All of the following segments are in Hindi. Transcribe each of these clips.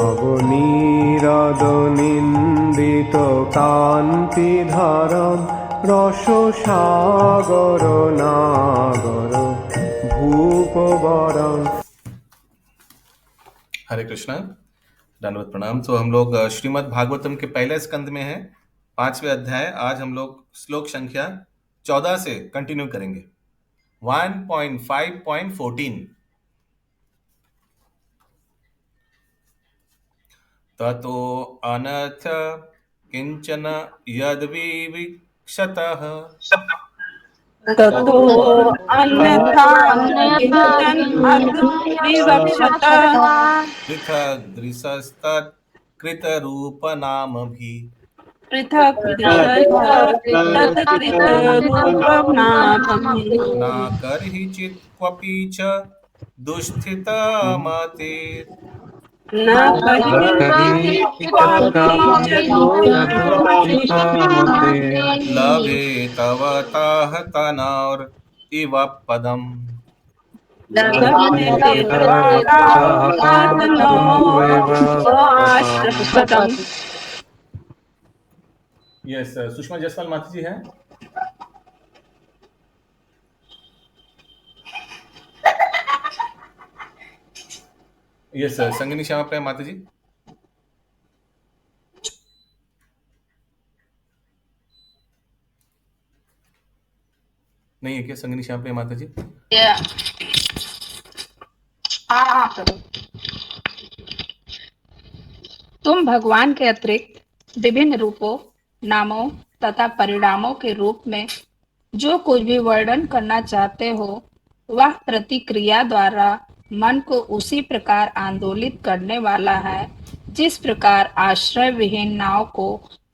নবনীরদ নিন্দিত কান্তিধারম রসসাগর নাগর ভূপবরম। हरे कृष्णा, दंडवत प्रणाम। तो हम लोग श्रीमद् भागवतम के पहले स्कंद में हैं, 5वें अध्याय। आज हम लोग श्लोक संख्या 14 से कंटिन्यू करेंगे। 1.5.14 ततो अनर्थ किंचन यद्विविक्षतः ततो अन्यथा किंचन अद्विवक्षतः पृथग्दृशस्तत् कृतरूपनामभि पृथक् तत्कृतरूपनामभिः न कर्हिचित् क्वपि च दुःस्थितमतिर् न लभे तव ताः तनोर् इव पदम्। यस, सुषमा जायसवाल माता जी हैं। यस, संगिनी श्यामा प्रिया माता जी। नहीं है क्या संगिनी श्यामा प्रिया माता जी? तुम भगवान के अतिरिक्त विभिन्न रूपों, नामों तथा परिणामों के रूप में जो कुछ भी वर्णन करना चाहते हो, वह प्रतिक्रिया द्वारा मन को उसी प्रकार आंदोलित करने वाला है जिस प्रकार आश्रय विहीन नाव को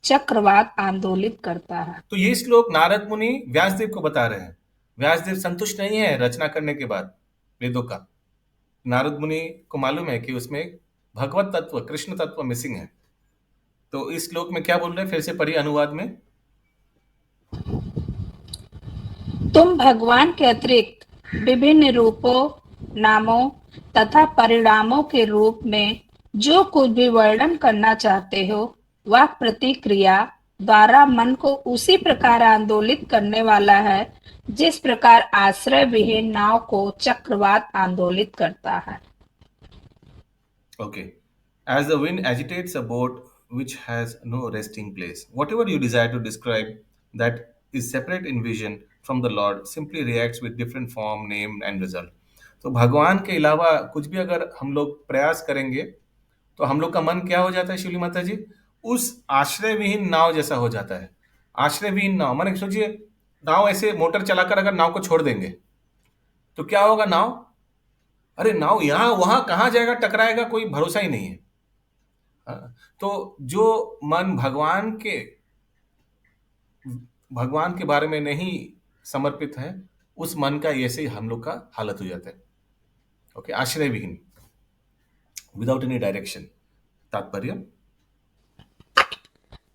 चक्रवात आंदोलित करता है। तो ये श्लोक नारद मुनि व्यासदेव को बता रहे हैं। व्यासदेव संतुष्ट नहीं है रचना करने के बाद वेदों का। नारद मुनि को मालूम है कि उसमें भगवत तत्व, कृष्ण तत्व मिसिंग है। तो इस श्लोक में क्या बोल रहे हैं, फिर से पढ़िए अनुवाद में। तुम भगवान के अतिरिक्त विभिन्न रूपों, नामों तथा परिणामों के रूप में जो कुछ भी वर्णन करना चाहते हो, वह प्रतिक्रिया द्वारा मन को उसी प्रकार आंदोलित करने वाला है जिस प्रकार आश्रय विहीन नाव को चक्रवात आंदोलित करता है। Okay. As the wind agitates a boat which has no resting place, whatever you desire to describe that is separate in vision from the Lord simply reacts with different form, name and result. तो भगवान के अलावा कुछ भी अगर हम लोग प्रयास करेंगे तो हम लोग का मन क्या हो जाता है शिवली माता जी? उस आश्रय विहीन नाव जैसा हो जाता है। आश्रय विहीन नाव माने सोचिए, नाव ऐसे मोटर चलाकर अगर नाव को छोड़ देंगे तो क्या होगा? नाव, अरे नाव यहां वहां कहां जाएगा, टकराएगा, कोई भरोसा ही नहीं है। तो जो मन भगवान के बारे में नहीं समर्पित है, उस मन का ऐसे ही हम लोग का हालत हो जाता है। ओके, आश्रय विहीन, विदाउट एनी डायरेक्शन। तात्पर्य,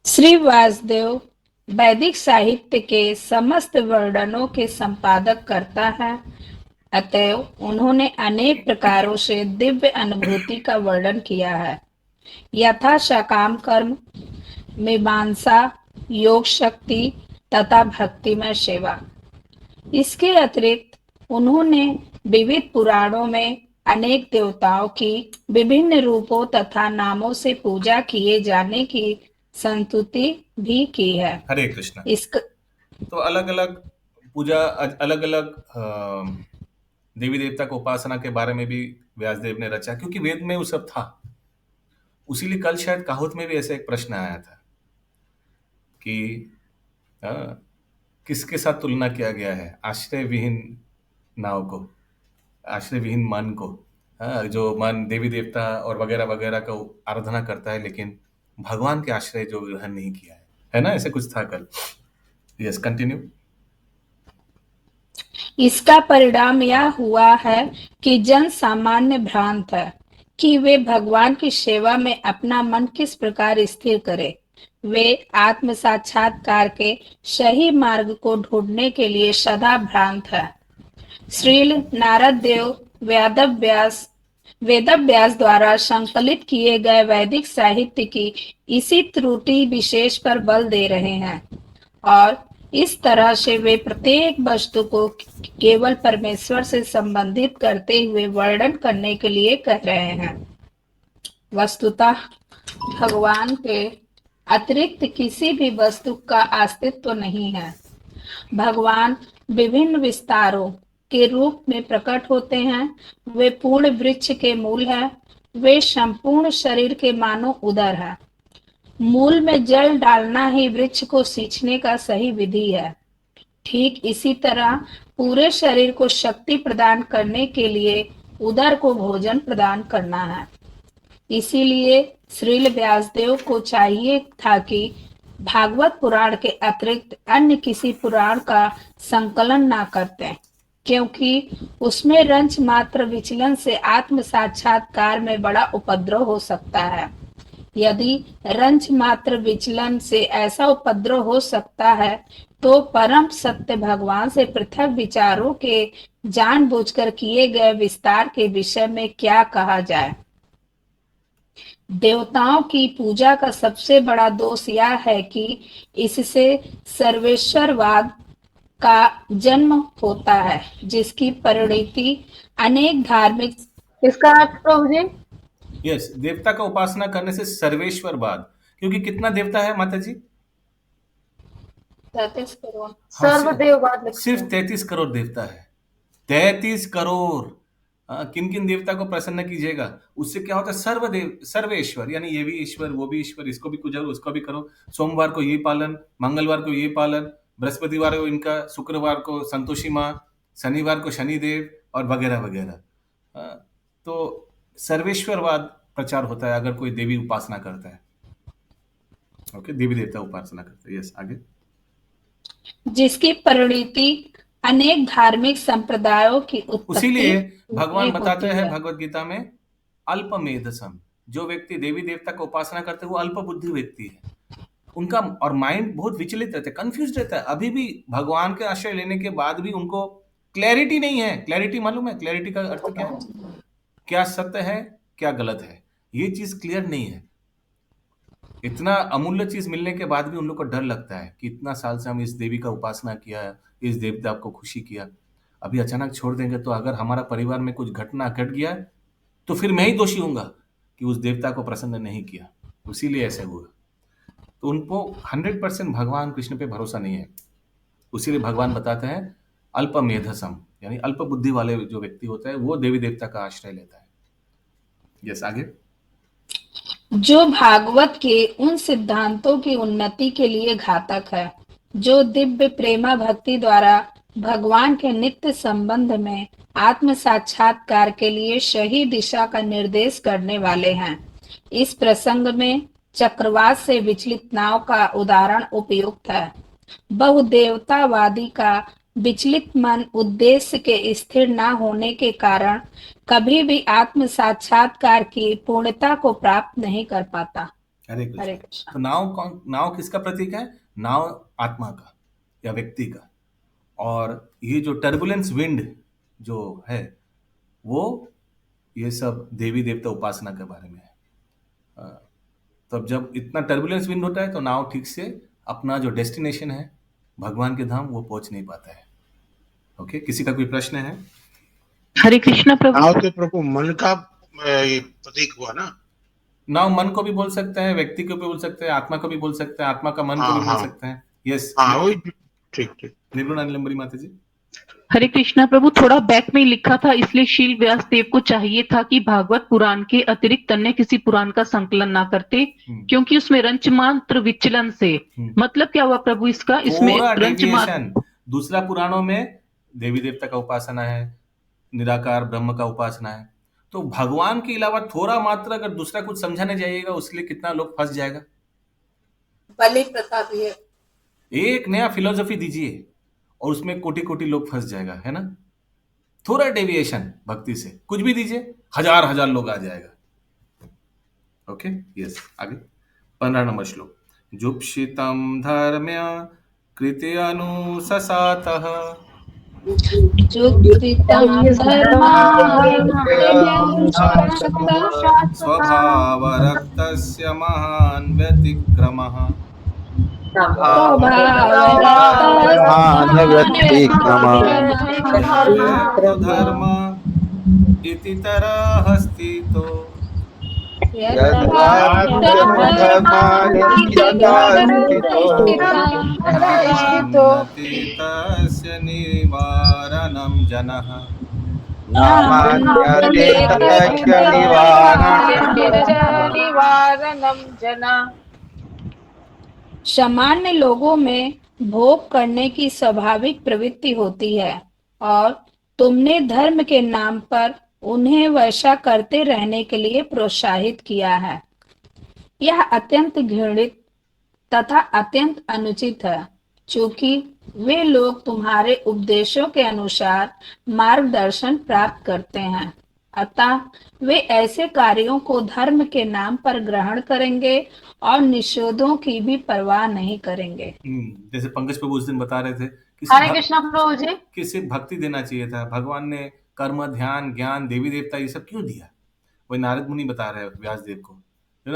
श्री वासुदेव वैदिक साहित्य के समस्त वर्णनों के संपादक करता है, अतएव उन्होंने अनेक प्रकारों से दिव्य अनुभूति का वर्णन किया है, यथा सकाम कर्म, मीमांसा, योग शक्ति तथा भक्तिमय सेवा। इसके अतिरिक्त उन्होंने विविध पुराणों में अनेक देवताओं की विभिन्न रूपों तथा नामों से पूजा किए जाने की संस्तुति भी की है। हरे कृष्ण। इसका तो अलग अलग पूजा, अलग अलग देवी देवता को उपासना के बारे में भी व्यासदेव ने रचा, क्योंकि वेद में वो सब था। उसीलिए कल शायद काहुत में भी ऐसा एक प्रश्न आया था कि किसके साथ तुलना किया गया है आश्रय विहीन नाव को, आश्रय विहीन मन को, जो मन देवी देवता और वगैरह वगैरह का आराधना करता है लेकिन भगवान के आश्रय जो ग्रहण नहीं किया है ना, ऐसे कुछ था कल। Yes, continue. इसका परिणाम यह हुआ है कि जन सामान्य भ्रांत है कि वे भगवान की सेवा में अपना मन किस प्रकार स्थिर करें। वे आत्म साक्षात्कार के सही मार्ग को ढूंढने के लिए सदा भ्रांत है। श्रील नारद देव, वेद व्यास, वेदव्यास द्वारा संकलित किए गए वैदिक साहित्य की इसी त्रुटि विशेष पर बल दे रहे हैं और इस तरह से वे प्रत्येक वस्तु को केवल परमेश्वर से संबंधित करते हुए वर्णन करने के लिए कह रहे हैं। वस्तुतः भगवान के अतिरिक्त किसी भी वस्तु का अस्तित्व नहीं है। भगवान विभिन्न विस्तारों के रूप में प्रकट होते हैं। वे पूर्ण वृक्ष के मूल हैं। वे संपूर्ण शरीर के मानो उदर है। मूल में जल डालना ही वृक्ष को सींचने का सही विधि है। ठीक इसी तरह पूरे शरीर को शक्ति प्रदान करने के लिए उदर को भोजन प्रदान करना है। इसीलिए श्रील व्यासदेव को चाहिए था कि भागवत पुराण के अतिरिक्त अन्य किसी पुराण का संकलन ना करते, क्योंकि उसमें रंच मात्र विचलन से आत्म साक्षात्कार में बड़ा उपद्रव हो सकता है। यदि रंच मात्र विचलन से ऐसा उपद्रव हो सकता है तो परम सत्य भगवान से पृथक विचारों के जानबूझकर किए गए विस्तार के विषय में क्या कहा जाए। देवताओं की पूजा का सबसे बड़ा दोष यह है कि इससे सर्वेश्वरवाद का जन्म होता है, जिसकी परिणति अनेक धार्मिक इसका अर्थ प्रभु जी? यस, देवता का उपासना करने से सर्वेश्वरवाद, क्योंकि कितना देवता है माता जी? 33 करोड़। हाँ, सर्वदेववाद लिखते सिर्फ हैं। 33 करोड़ देवता है। 33 करोड़। किन किन देवता को प्रसन्न कीजिएगा, उससे क्या होता है? सर्वदेव सर्वेश्वर, यानी ये भी ईश्वर, वो भी ईश्वर, इसको भी पूजो, उसको भी करो। सोमवार को ये पालन, मंगलवार को ये पालन, बृहस्पतिवार को इनका, शुक्रवार को संतोषी माँ, शनिवार को शनिदेव और वगैरह वगैरह। तो सर्वेश्वरवाद प्रचार होता है अगर कोई देवी उपासना करता है। ओके, देवी देवता उपासना करता है। यस, आगे। जिसकी परिणति अनेक धार्मिक संप्रदायों की उसीलिए उत्पत्ति भगवान में बताते होती हैं है। भगवत गीता में, अल्पमेधसम, जो व्यक्ति देवी देवता का उपासना करते हैं वो अल्प बुद्धि व्यक्ति है। उनका और माइंड बहुत विचलित रहता है, कंफ्यूज रहता है। अभी भी भगवान के आश्रय लेने के बाद भी उनको क्लैरिटी नहीं है। क्लैरिटी मालूम है? क्लैरिटी का अर्थ क्या है? क्या सत्य है, क्या गलत है, ये चीज क्लियर नहीं है। इतना अमूल्य चीज मिलने के बाद भी उन लोग को डर लगता है कि इतना साल से हम इस देवी का उपासना किया, इस देवता को खुशी किया, अभी अचानक छोड़ देंगे तो अगर हमारा परिवार में कुछ घटना घट गया तो फिर मैं ही दोषी होऊंगा कि उस देवता को प्रसन्न नहीं किया, इसीलिए ऐसा हुआ। तो उनको 100% भगवान कृष्ण पे भरोसा नहीं है। उसीलिए भगवान बताते हैं अल्पमेधसम, यानी अल्प बुद्धि वाले जो व्यक्ति होता है वो देवी देवता का आश्रय लेता है। यस, आगे। जो भागवत के उन सिद्धांतों की उन्नति के लिए घातक है जो दिव्य प्रेमा भक्ति द्वारा भगवान के नित्य संबंध में आत्म साक्षात्कार के लिए सही दिशा का निर्देश करने वाले हैं। इस प्रसंग में चक्रवात से विचलित नाव का उदाहरण उपयुक्त है। बहुदेवतावादी का विचलित मन उद्देश्य के स्थिर न होने के कारण कभी भी आत्म साक्षात्कार की पूर्णता को प्राप्त नहीं कर पाता। हरे हरे कृष्ण। कृष्ण। तो नाव किसका प्रतीक है? नाव आत्मा का या व्यक्ति का। और ये जो टर्बुलेंस विंड जो है वो ये सब देवी देवता उपासना के बारे में है। तब जब इतना टर्बुलेंस विंड होता है तो नाव ठीक से अपना जो डेस्टिनेशन है भगवान के धाम वो पहुंच नहीं पाता है। ओके, किसी का कोई प्रश्न है? हरे कृष्णा प्रभु। नाव तो प्रभु मन का ये प्रतीक हुआ ना। नाव मन को भी बोल सकते हैं, व्यक्ति को भी बोल सकते हैं, आत्मा को भी बोल सकते हैं, आत्मा का मन को भी बोल सकते हैं। यस, हाँ वही, ठीक ठीक। निर्गुण अनिलंबरी माता जी। हरे कृष्णा प्रभु, थोड़ा बैक में लिखा था, इसलिए शील व्यासदेव को चाहिए था कि भागवत पुराण के अतिरिक्त अन्य किसी पुराण का संकलन ना करते, क्योंकि उसमें रंच मात्र विचलन से। मतलब क्या हुआ प्रभु इसका? इसमें थोड़ा रंच मात्र। डेविएशन। दूसरा पुराणों में देवी देवता का उपासना है, निराकार ब्रह्म का उपासना है, तो भगवान के अलावा थोड़ा मात्र अगर दूसरा कुछ समझाने जाइएगा उसके लिए कितना लोग फंस जाएगा। बलि प्रथा भी है। एक नया फिलोसफी दीजिए और उसमें कोटि कोटि लोग फंस जाएगा, है ना। थोड़ा डेविएशन भक्ति से कुछ भी दीजिए, हजार हजार लोग आ जाएगा। ओके, यस, आगे 15 नंबर श्लोक। जुप्सितम धर्म्य कृते अनुससातः जुक्तितं स्वभावरक्तस्य महान् व्यतिक्रमः यद्वेत्तु धर्म इति तरः स्थितो नान्यति तस्य निवारणं जनः सामान्य लोगों में भोग करने की स्वाभाविक प्रवृत्ति होती है और तुमने धर्म के नाम पर उन्हें वैसा करते रहने के लिए प्रोत्साहित किया है। यह अत्यंत घृणित तथा अत्यंत अनुचित है, चूंकि वे लोग तुम्हारे उपदेशों के अनुसार मार्गदर्शन प्राप्त करते हैं। अतः वे ऐसे कार्यों को धर्म के नाम पर ग्रहण करेंगे और निषेधों की भी परवाह नहीं करेंगे। जैसे पंकज प्रभु उस दिन बता रहे थे कि हरे कृष्णा प्रभु जी। कि सिर्फ भक्ति देना चाहिए था, भगवान ने कर्म, ध्यान, ज्ञान, देवी देवता ये सब क्यों दिया? वही नारद मुनि बता रहे हैं व्यास देव को,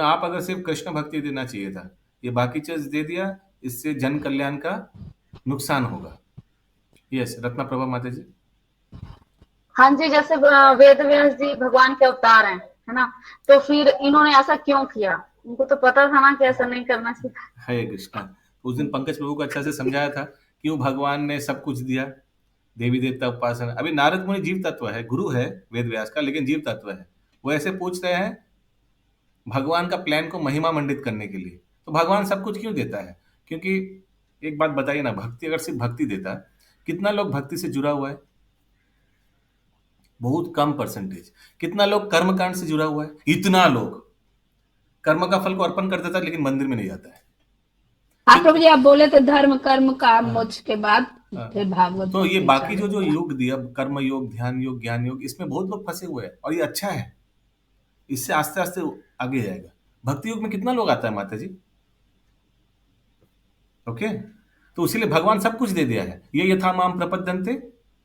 आप अगर सिर्फ कृष्ण भक्ति देना चाहिए था, ये बाकी चीज दे दिया, इससे जन कल्याण का नुकसान होगा। यस, रत्ना प्रभा माता जी। हाँ जी, जैसे वेद व्यास जी भगवान के अवतार हैं, है ना, तो फिर इन्होंने ऐसा क्यों किया? उनको तो पता था ना कि ऐसा नहीं करना चाहिए। हरे कृष्णा। उस दिन पंकज प्रभु को अच्छा से समझाया था क्यों भगवान ने सब कुछ दिया, देवी देवता उपासना। अभी नारद मुनि जीव तत्व है, गुरु है वेद व्यास का, लेकिन जीव तत्व है। वो ऐसे पूछ रहे हैं भगवान का प्लान को महिमा मंडित करने के लिए, तो भगवान सब कुछ क्यों देता है? क्योंकि एक बात बताइए ना, भक्ति अगर सिर्फ भक्ति देता, कितना लोग भक्ति से जुड़ा हुआ है? बहुत कम परसेंटेज। कितना लोग कर्म कांड से जुड़ा हुआ है? इतना लोग कर्म का फल को अर्पण कर देता है लेकिन मंदिर में नहीं जाता है। हाँ प्रभु जी, आप बोले थे धर्म कर्म का मोक्ष के बाद फिर भागवत। तो ये बाकी जो योग दिया, कर्म योग, ध्यान योग, ज्ञान योग, इसमें बहुत लोग फंसे हुए हैं और ये अच्छा है, इससे आस्ते आस्ते आगे जाएगा। भक्ति योग में कितना लोग आता है माता जी? ओके, तो इसीलिए भगवान सब कुछ दे दिया है। ये यथा माम प्रपद्यन्ते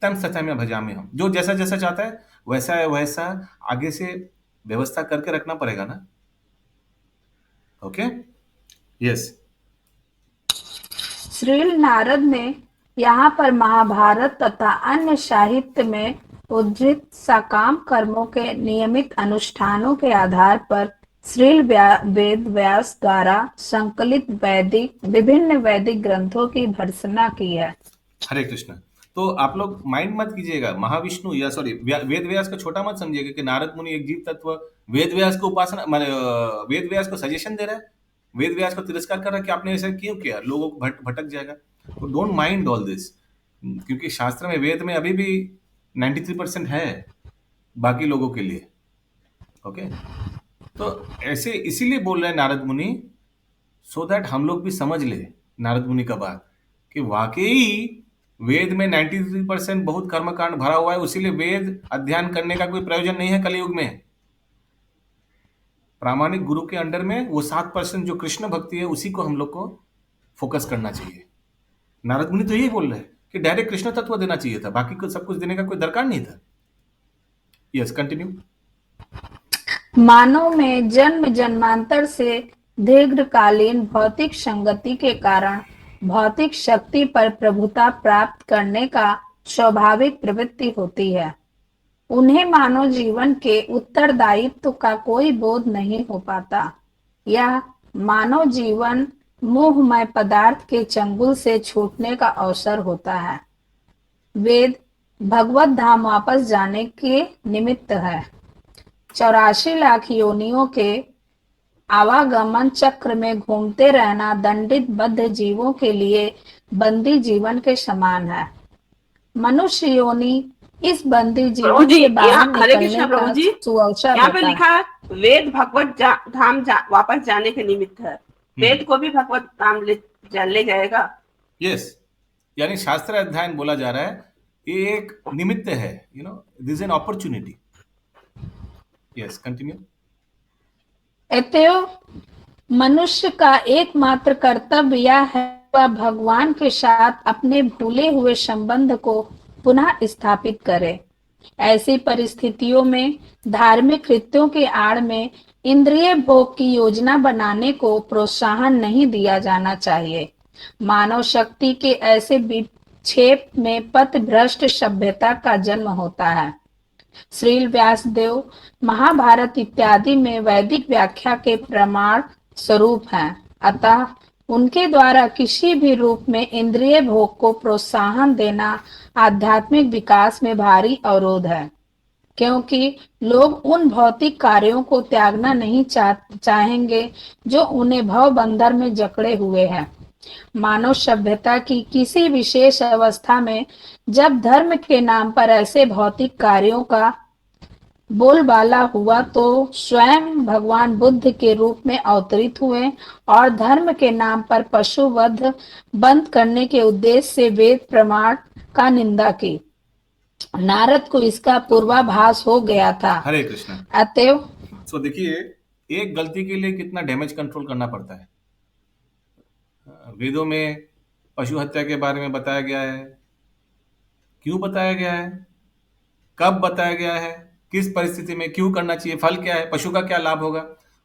तम सचाम्य भजामि हम। जो जैसा जैसा चाहता है वैसा है, वैसा आगे से व्यवस्था करके रखना पड़ेगा ना। Okay, yes. श्रील नारद ने यहाँ पर महाभारत तथा अन्य साहित्य में उद्धृत सकाम कर्मों के नियमित अनुष्ठानों के आधार पर श्रील वेद व्यास द्वारा संकलित विभिन्न वैदिक ग्रंथों की भर्त्सना की है। हरे कृष्ण। तो आप लोग माइंड मत कीजिएगा, महाविष्णु या सॉरी वेद व्यास को छोटा मत समझिएगा कि नारद मुनि एक जीव तत्व वेद व्यास को उपासना, वेद व्यास को सजेशन दे रहा है, वेद व्यास को तिरस्कार कर रहा है कि आपने ऐसा क्यों किया, लोगों को भटक जाएगा। तो डोंट माइंड ऑल दिस, क्योंकि शास्त्र में, वेद में अभी भी 93% है बाकी लोगों के लिए। ओके, तो ऐसे इसीलिए बोल रहे हैं नारद मुनि, सो दैट हम लोग भी समझ ले नारद मुनि का बात कि वाकई वेद में 93% बहुत कर्मकांड भरा हुआ है, इसीलिए वेद अध्ययन करने का कोई प्रयोजन नहीं है कलयुग में। प्रामाणिक गुरु के अंडर में वो 7% जो कृष्ण भक्ति है उसी को हम लोग को फोकस करना चाहिए। नारद मुनि तो यही बोल रहे हैं कि डायरेक्ट कृष्ण तत्व देना चाहिए था, बाकी को सब कुछ देने का कोई दरकार नहीं था। Yes, continue. मानव में जन्म जन्मांतर से दीर्घकालीन भौतिक संगति के कारण भौतिक शक्ति पर प्रभुता प्राप्त करने का स्वाभाविक प्रवृत्ति होती है। उन्हें मानव जीवन के उत्तरदायित्व का कोई बोध नहीं हो पाता। यह मानव जीवन मोहमय पदार्थ के चंगुल से छूटने का अवसर होता है। वेद भगवत धाम वापस जाने के निमित्त है। 84 लाख योनियों के आवागमन चक्र में घूमते रहना दंडित बद्ध जीवों के लिए बंदी जीवन के समान है। मनुष्य योनि इस बंदी जीवन से बाहर निकलने का सुअवसर यहाँ पे होता है। लिखा वेद भगवत धाम वापस जाने के निमित्त है। वेद को भी भगवत धाम ले जाएगा। यस, यानी शास्त्र अध्ययन बोला जा रहा है, ये एक निमित्त है, this is an opportunity. Yes, continue. अतएव मनुष्य का एकमात्र कर्तव्य यह है वह भगवान के साथ अपने भूले हुए संबंध को पुनः स्थापित करे। ऐसी परिस्थितियों में धार्मिक कृत्यों के आड़ में इंद्रिय भोग की योजना बनाने को प्रोत्साहन नहीं दिया जाना चाहिए। मानव शक्ति के ऐसे विक्षेप में पथभ्रष्ट सभ्यता का जन्म होता है। श्रील व्यासदेव महाभारत इत्यादि में वैदिक व्याख्या के प्रमाण स्वरूप हैं, अतः उनके द्वारा किसी भी रूप में इंद्रिय भोग को प्रोत्साहन देना आध्यात्मिक विकास में भारी अवरोध है, क्योंकि लोग उन भौतिक कार्यों को त्यागना नहीं चाहेंगे जो उन्हें भव बंधन में जकड़े हुए हैं। मानव सभ्यता की किसी विशेष अवस्था में जब धर्म के नाम पर ऐसे भौतिक कार्यों का बोलबाला हुआ तो स्वयं भगवान बुद्ध के रूप में अवतरित हुए और धर्म के नाम पर पशुवध बंद करने के उद्देश्य से वेद प्रमाण का निंदा की। नारद को इसका पूर्वाभास हो गया था। हरे कृष्ण। अतएव तो देखिए, एक गलती के लिए कितना डैमेज कंट्रोल करना पड़ता है। वेदों में पशु हत्या के बारे में बताया गया है। क्यों बताया गया है, कब बताया गया है, किस परिस्थिति में क्यों करना चाहिए, फल क्या है, पशु का क्या लाभ होगा,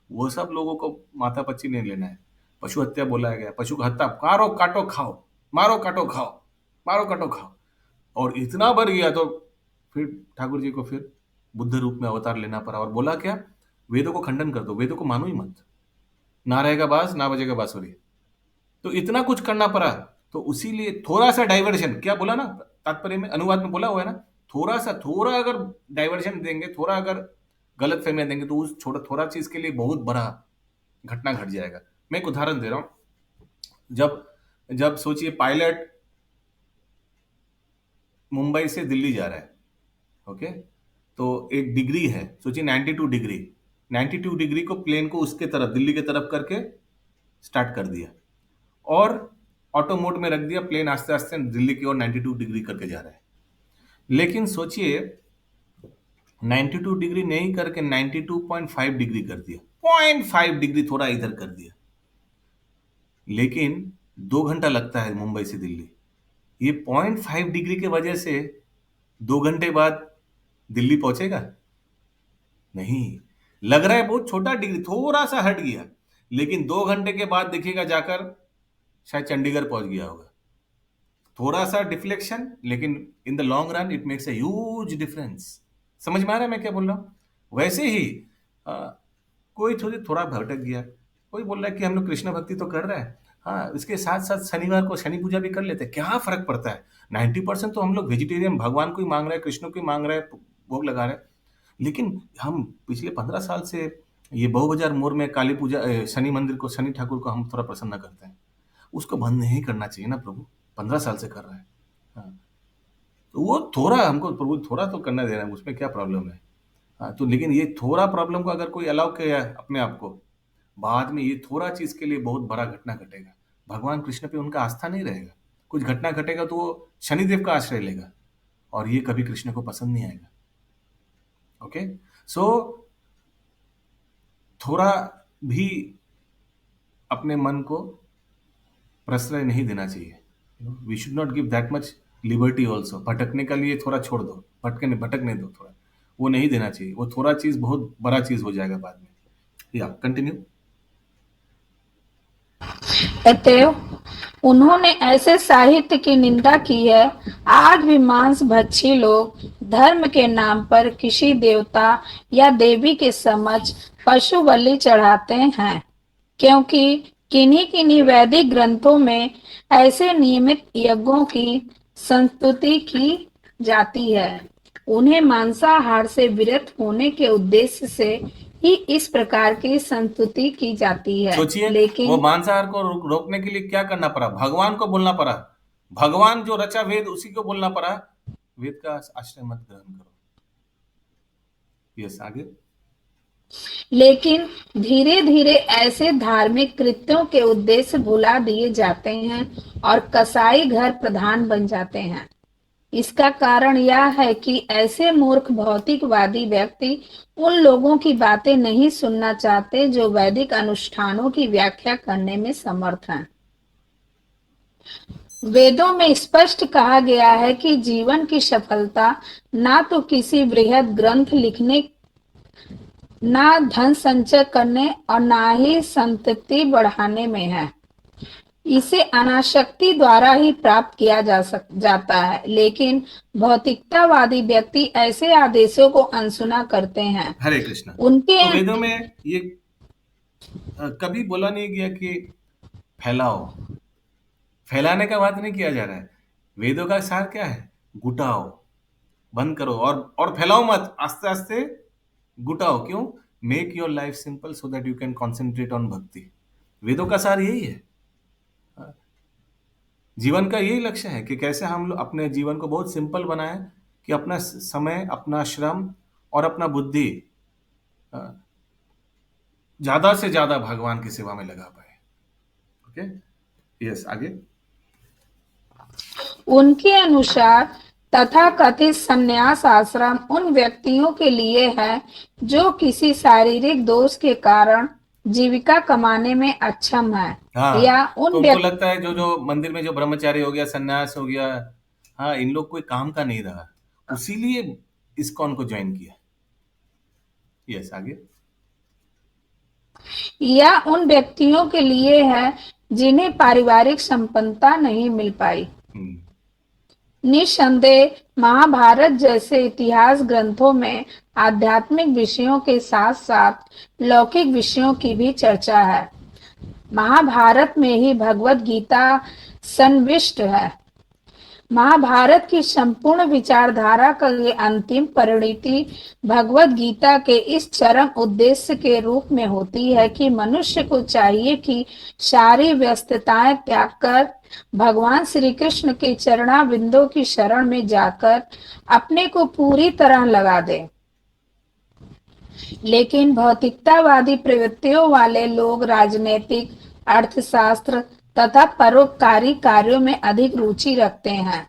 वो सब लोगों को माथा पच्ची नहीं लेना है। पशु हत्या बोला गया, पशु का हत्या, मारो काटो खाओ, मारो काटो खाओ, मारो काटो खाओ। और इतना बढ़ गया तो फिर ठाकुर जी को फिर बुद्ध रूप में अवतार लेना पड़ा और बोला क्या, वेदों को खंडन कर दो, वेदों को मानो ही मत, ना रहेगा बांस ना बजेगा बांसुरी। तो इतना कुछ करना पड़ा। तो उसी लिए थोड़ा सा डाइवर्जन, क्या बोला ना तात्पर्य में, अनुवाद में बोला हुआ है ना, थोड़ा अगर डाइवर्जन देंगे, थोड़ा अगर गलत फहमियां देंगे तो उस थोड़ा चीज के लिए बहुत बड़ा घटना घट जाएगा। मैं एक उदाहरण दे रहा हूं। जब सोचिए पायलट मुंबई से दिल्ली जा रहा है, ओके, तो एक डिग्री है, सोचिए 92 डिग्री को प्लेन को उसके तरफ, दिल्ली की तरफ करके स्टार्ट कर दिया और ऑटो मोड में रख दिया, प्लेन आस्ते आस्ते दिल्ली की ओर 92 डिग्री करके जा रहा है। लेकिन सोचिए 92 डिग्री नहीं करके 92.5 डिग्री कर दिया, 0.5 डिग्री थोड़ा इधर कर दिया, लेकिन 2 घंटा लगता है मुंबई से दिल्ली। ये 0.5 डिग्री के वजह से 2 घंटे बाद दिल्ली पहुंचेगा? नहीं, लग रहा है बहुत छोटा डिग्री, थोड़ा सा हट गया, लेकिन 2 घंटे के बाद देखिएगा जाकर शायद चंडीगढ़ पहुंच गया होगा। थोड़ा सा डिफ्लेक्शन, लेकिन in the long run it makes a huge difference. समझ में आ रहा है मैं क्या बोल रहा हूं? वैसे ही कोई थोड़ा भटक गया, कोई बोल रहा है कि हम लोग कृष्ण भक्ति तो कर रहे हैं, हाँ, इसके साथ साथ शनिवार को शनि पूजा भी कर लेते हैं, क्या फर्क पड़ता है? 90% तो हम लोग वेजिटेरियन भगवान को ही मांग रहे हैं, कृष्ण को ही मांग रहे हैं, भोग लगा रहे हैं। लेकिन हम पिछले 15 साल से ये बहु बाजार मोड़ में काली पूजा, शनि मंदिर को, शनि ठाकुर को हम थोड़ा प्रसन्न करते हैं, उसको बंद नहीं करना चाहिए ना प्रभु, 15 साल से कर रहा है। हाँ, तो वो थोड़ा हमको प्रभु थोड़ा तो करना देना है, उसमें क्या प्रॉब्लम है? हाँ, तो लेकिन ये थोड़ा प्रॉब्लम को अगर कोई अलाउ किया अपने आप को, बाद में ये थोड़ा चीज के लिए बहुत बड़ा घटना घटेगा। भगवान कृष्ण पे उनका आस्था नहीं रहेगा, कुछ घटना घटेगा तो वो शनिदेव का आश्रय लेगा और ये कभी कृष्ण को पसंद नहीं आएगा। ओके, सो थोड़ा भी अपने मन को प्रश्रय नहीं देना चाहिए। We should not give that much liberty also. भटकने का लिए थोड़ा छोड़ दो, भटकने दो, थोड़ा वो नहीं देना चाहिए। वो थोड़ा चीज बहुत बड़ा चीज हो जाएगा बाद में। या कंटिन्यू। अतएव उन्होंने ऐसे साहित्य की निंदा की है। आज भी मांस भक्षी लोग धर्म के नाम पर किसी देवता या देवी के समक्ष पशु बलि चढ़ाते हैं, क्योंकि किन्हीं वैदिक ग्रंथों में ऐसे नियमित यज्ञों की संस्तुति की जाती है। उन्हें मांसाहार से विरत होने के उद्देश्य से ही इस प्रकार की संस्तुति की जाती है। सोचिए, लेकिन वो मांसाहार को रोकने के लिए क्या करना पड़ा? भगवान को बोलना पड़ा, भगवान जो रचा वेद उसी को बोलना पड़ा, वेद का आश्रय मत ग्रहण करो। यस, आगे। लेकिन धीरे धीरे ऐसे धार्मिक कृत्यों के उद्देश्य भुला दिए जाते हैं और कसाई घर प्रधान बन जाते हैं। इसका कारण यह है कि ऐसे मूर्ख भौतिकवादी व्यक्ति उन लोगों की बातें नहीं सुनना चाहते जो वैदिक अनुष्ठानों की व्याख्या करने में समर्थ हैं। वेदों में स्पष्ट कहा गया है कि जीवन की सफलता ना तो किसी बृहद ग्रंथ लिखने, ना धन संचय करने और ना ही संतति बढ़ाने में है। इसे अनासक्ति द्वारा ही प्राप्त किया जाता है, लेकिन भौतिकतावादी व्यक्ति ऐसे आदेशों को अनसुना करते हैं। हरे कृष्णा। उनके तो वेदों में ये कभी बोला नहीं गया कि फैलाओ, फैलाने का बात नहीं किया जा रहा है। वेदों का सार क्या है? गुटाओ, बंद करो और फैलाओ मत, आस्ते आस्ते गुटाओ। क्यों? Make your life simple so that you can concentrate on भक्ति। वेदों का सार यही है। जीवन का यही लक्ष्य है कि कैसे हम लोग अपने जीवन को बहुत सिंपल बनाएं कि अपना समय, अपना श्रम और अपना बुद्धि ज्यादा से ज्यादा भगवान की सेवा में लगा पाए। ओके, यस, आगे। उनके अनुसार तथाकथित संन्यास आश्रम उन व्यक्तियों के लिए है जो किसी शारीरिक दोष के कारण जीविका कमाने में अक्षम है, हाँ, या तो उन उनको लगता है जो मंदिर में जो ब्रह्मचारी हो गया, सन्यास हो गया, हाँ, इन लोग कोई काम का नहीं रहा, उसीलिए इस्कॉन को ज्वाइन किया। यस, आगे। या उन व्यक्तियों के लिए है जिन्हें पारिवारिक संपन्नता नहीं मिल पाई। निस्संदेह महाभारत जैसे इतिहास ग्रंथों में आध्यात्मिक विषयों के साथ साथ लौकिक विषयों की भी चर्चा है। महाभारत में ही भगवत गीता सन्निविष्ट है। महाभारत की संपूर्ण विचारधारा का ये अंतिम परिणति भगवत गीता के इस चरम उद्देश्य के रूप में होती है कि मनुष्य को चाहिए कि सारी व्यस्तताएं त्याग कर भगवान श्री कृष्ण के चरणाबिंदों की शरण में जाकर अपने को पूरी तरह लगा दे। लेकिन भौतिकतावादी प्रवृत्तियों वाले लोग राजनीतिक, अर्थशास्त्र तथा परोपकारी कार्यों में अधिक रुचि रखते हैं,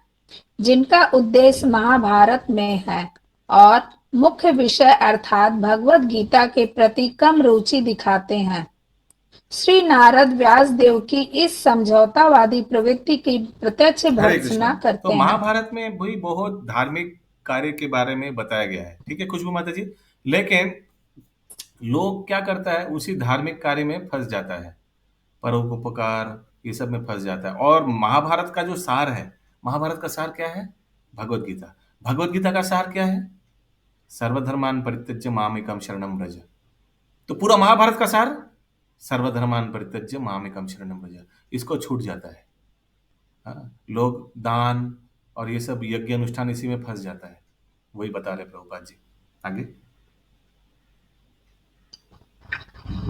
जिनका उद्देश्य महाभारत में है, और मुख्य विषय अर्थात भगवत गीता के प्रति कम रुचि दिखाते हैं। श्री नारद व्यास देव की इस समझौतावादी प्रवृत्ति की प्रत्यक्ष हरे कृष्णा। भर्त्सना करते तो हैं। महाभारत में भी बहुत धार्मिक कार्य के बारे में बताया गया है, ठीक है खुशबू माता जी, लेकिन लोग क्या करता है, उसी धार्मिक कार्य में फंस जाता है, परोपकार ये सब में फंस जाता है। और महाभारत का जो सार है, महाभारत का सार क्या है? भगवत गीता। भगवत गीता का सार क्या है? सर्वधर्मान परित्यज्य मामेकम शरणम व्रज। तो पूरा महाभारत का सार सर्वधर्मान परित्यज्य मामेकम शरणम व्रज, इसको छूट जाता है। हाँ, लोग दान और ये सब यज्ञ अनुष्ठान इसी में फंस जाता है। वही बता रहे प्रभुपाद जी, आगे।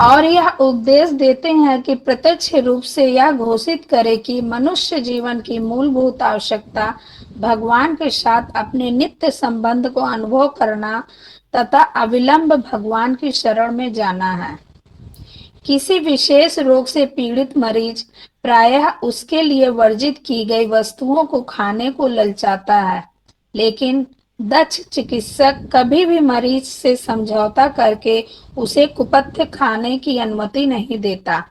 और यह उपदेश देते हैं कि प्रत्यक्ष रूप से यह घोषित करे कि मनुष्य जीवन की मूलभूत आवश्यकता भगवान के साथ अपने नित्य संबंध को अनुभव करना तथा अविलंब भगवान की शरण में जाना है। किसी विशेष रोग से पीड़ित मरीज प्रायः उसके लिए वर्जित की गई वस्तुओं को खाने को ललचाता है, लेकिन दक्ष चिकित्सक कभी भी मरीज से समझौता करके उसे कुपथ्य खाने की अनुमति नहीं देता।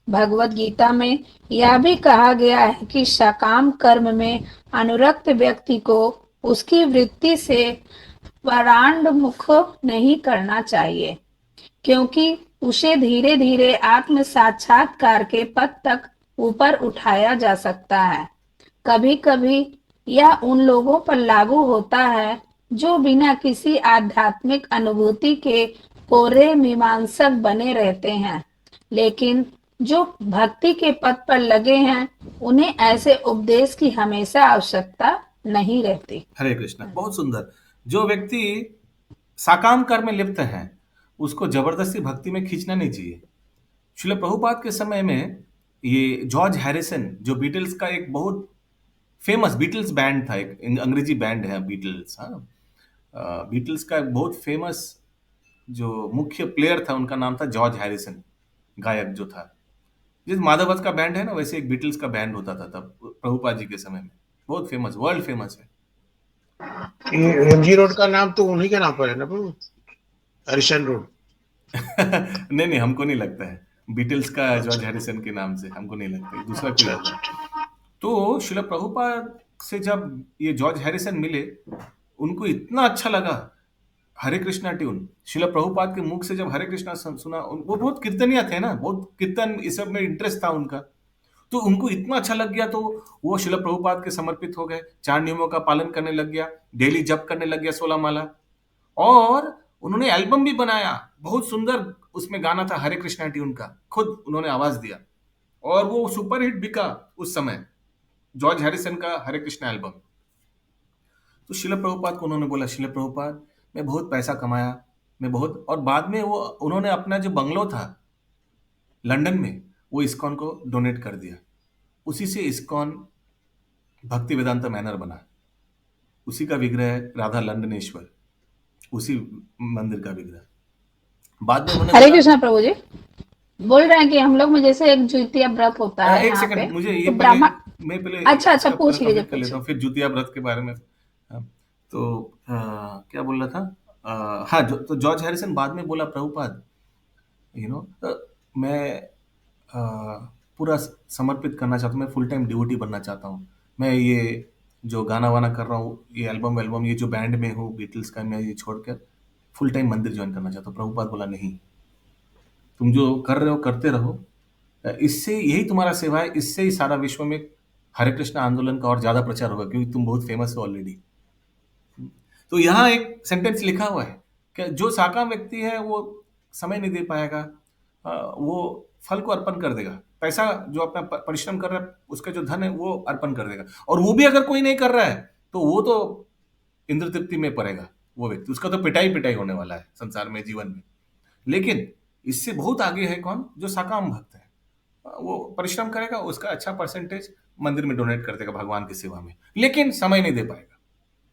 भगवत गीता में यह भी कहा गया है कि सकाम कर्म में अनुरक्त व्यक्ति को उसकी वृत्ति से परांडमुख नहीं करना चाहिए, क्योंकि उसे धीरे धीरे आत्म साक्षात्कार के पद तक ऊपर उठाया जा सकता है। कभी कभी यह उन लोगों पर लागू होता है जो बिना किसी आध्यात्मिक अनुभूति के कोरे मीमांसक बने रहते हैं, लेकिन जो भक्ति के पथ पर लगे हैं उन्हें ऐसे उपदेश की हमेशा आवश्यकता नहीं रहती। हरे कृष्णा, बहुत सुंदर। जो व्यक्ति साकाम कर्म में लिप्त है उसको जबरदस्ती भक्ति में खींचना नहीं चाहिए। श्रील प्रभुपाद के समय में ये जॉर्ज हैरिसन, जो बीटल्स का एक बहुत फेमस बीटल्स बैंड था, एक अंग्रेजी बैंड है बीटल्स, हाँ, बीटल्स का बहुत फेमस जो मुख्य प्लेयर था उनका नाम था जॉर्ज हैरिसन, गायक जो था। जिस माधवत का बैंड है ना, वैसे एक बीटल्स का बैंड होता था तब प्रभुपाद जी के समय में, बहुत फेमस, वर्ल्ड फेमस है। ये एमजी रोड का नाम तो उन्हीं के नाम पर है ना प्रभु, हरिशन रोड। नहीं हमको नहीं लगता है बीटल्स का जॉर्ज हैरिसन के नाम से, हमको नहीं लगता है, दूसरा कोई होगा। तो शिला प्रभुपाद से जब ये जॉर्ज हैरिसन मिले, उनको इतना अच्छा लगा हरे कृष्णा ट्यून। शिला प्रभुपाद के मुख से जब हरे कृष्णा सुना, वो बहुत कीर्तनिया थे ना, बहुत कीर्तन इस सब में इंटरेस्ट था उनका, तो उनको इतना अच्छा लग गया, तो वो शिला प्रभुपाद के समर्पित हो गए, 4 नियमों का पालन करने लग गया, डेली जप करने लग गया 16 माला, और उन्होंने एल्बम भी बनाया, बहुत सुंदर उसमें गाना था हरे कृष्णा ट्यून का, खुद उन्होंने आवाज दिया, और वो सुपरहिट बिका उस समय, जॉर्ज हैरिसन का हरे कृष्णा एल्बम। तो शिला प्रभुपाद को उन्होंने बोला, शिला प्रभुपाद मैं बहुत पैसा कमाया, मैं बहुत, और बाद में वो उन्होंने अपना जो बंगलो था लंदन में, वो इस्कॉन को डोनेट कर दिया। उसी से इस्कॉन भक्ति वेदांता मैनर बना, उसी का विग्रह है राधा लंदनेश्वर, उसी मंदिर का विग्रह। बाद में उन्होंने हरे बोला- कृष्णा प्रभु जी बोल रहे हैं कि हम लोग में जैसे एक द्वितीय व्रत होता है एक यहाँ पे, सेकंड, मुझे ये तो पहले, ब्राह्मण, मैं पहले अच्छा इसका पूछ पूरा लीजिए, complete कर लेता हूँ, फिर द्वितीय व्रत के बारे में। हाँ, तो क्या बोल रहा था, हाँ, तो जॉर्ज हैरिसन बाद में बोला, प्रभुपाद मैं पूरा समर्पित करना चाहता हूँ, मैं फुल टाइम डिवोटी बनना चाहता हूँ, मैं ये जो गाना वाना कर रहा हूँ, ये एल्बम ये जो बैंड में हूँ बीटल्स का, मैं ये छोड़कर फुल टाइम मंदिर ज्वाइन करना चाहता हूँ। प्रभुपाद बोला, नहीं, तुम जो कर रहे हो करते रहो, इससे यही तुम्हारा सेवा है, इससे ही सारा विश्व में हरे कृष्ण आंदोलन का और ज्यादा प्रचार होगा, क्योंकि तुम बहुत फेमस हो ऑलरेडी। तो यहाँ एक सेंटेंस लिखा हुआ है कि जो साकाम व्यक्ति है वो समय नहीं दे पाएगा, वो फल को अर्पण कर देगा, पैसा जो अपना परिश्रम कर रहा है उसका जो धन है वो अर्पण कर देगा, और वो भी अगर कोई नहीं कर रहा है तो वो तो इंद्र तृप्ति में पड़ेगा, वो व्यक्ति, उसका तो पिटाई पिटाई होने वाला है संसार में, जीवन में। लेकिन इससे बहुत आगे है कौन, जो साकाम भक्त है, वो परिश्रम करेगा, उसका अच्छा परसेंटेज मंदिर में डोनेट कर देगा भगवान की सेवा में, लेकिन समय नहीं दे पाएगा।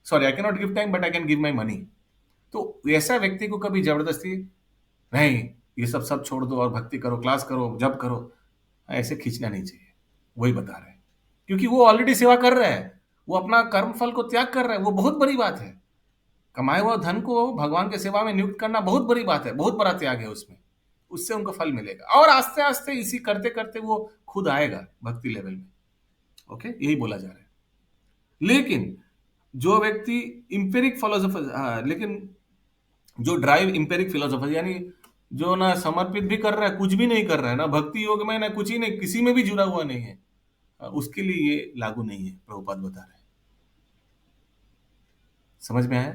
Sorry, I can not give time but I can give my money. तो ऐसा व्यक्ति को कभी जबरदस्ती नहीं, ये सब छोड़ दो और भक्ति करो, क्लास करो, जब करो, ऐसे खींचना नहीं चाहिए। वही बता रहे हैं, क्योंकि वो ऑलरेडी सेवा कर रहा है, वो अपना कर्म फल को त्याग कर रहा है, वो बहुत बड़ी बात है। कमाए हुआ धन को भगवान के सेवा में नियुक्त करना बहुत बड़ी बात है, बहुत बड़ा त्याग है उसमें, उससे उनको फल मिलेगा, और आस्ते आस्ते इसी करते करते वो खुद आएगा भक्ति लेवल में। ओके, यही बोला जा रहा है। लेकिन जो व्यक्ति इंपेरिक फिलोसोफर, लेकिन जो ड्राइव इंपेरिक फिलोसोफर, यानी जो ना समर्पित भी कर रहा है, कुछ भी नहीं कर रहा है, ना भक्ति योग में, ना कुछ ही नहीं, किसी में भी जुड़ा हुआ नहीं है, उसके लिए ये लागू नहीं है, प्रभुपाद बता रहे हैं। समझ में आया?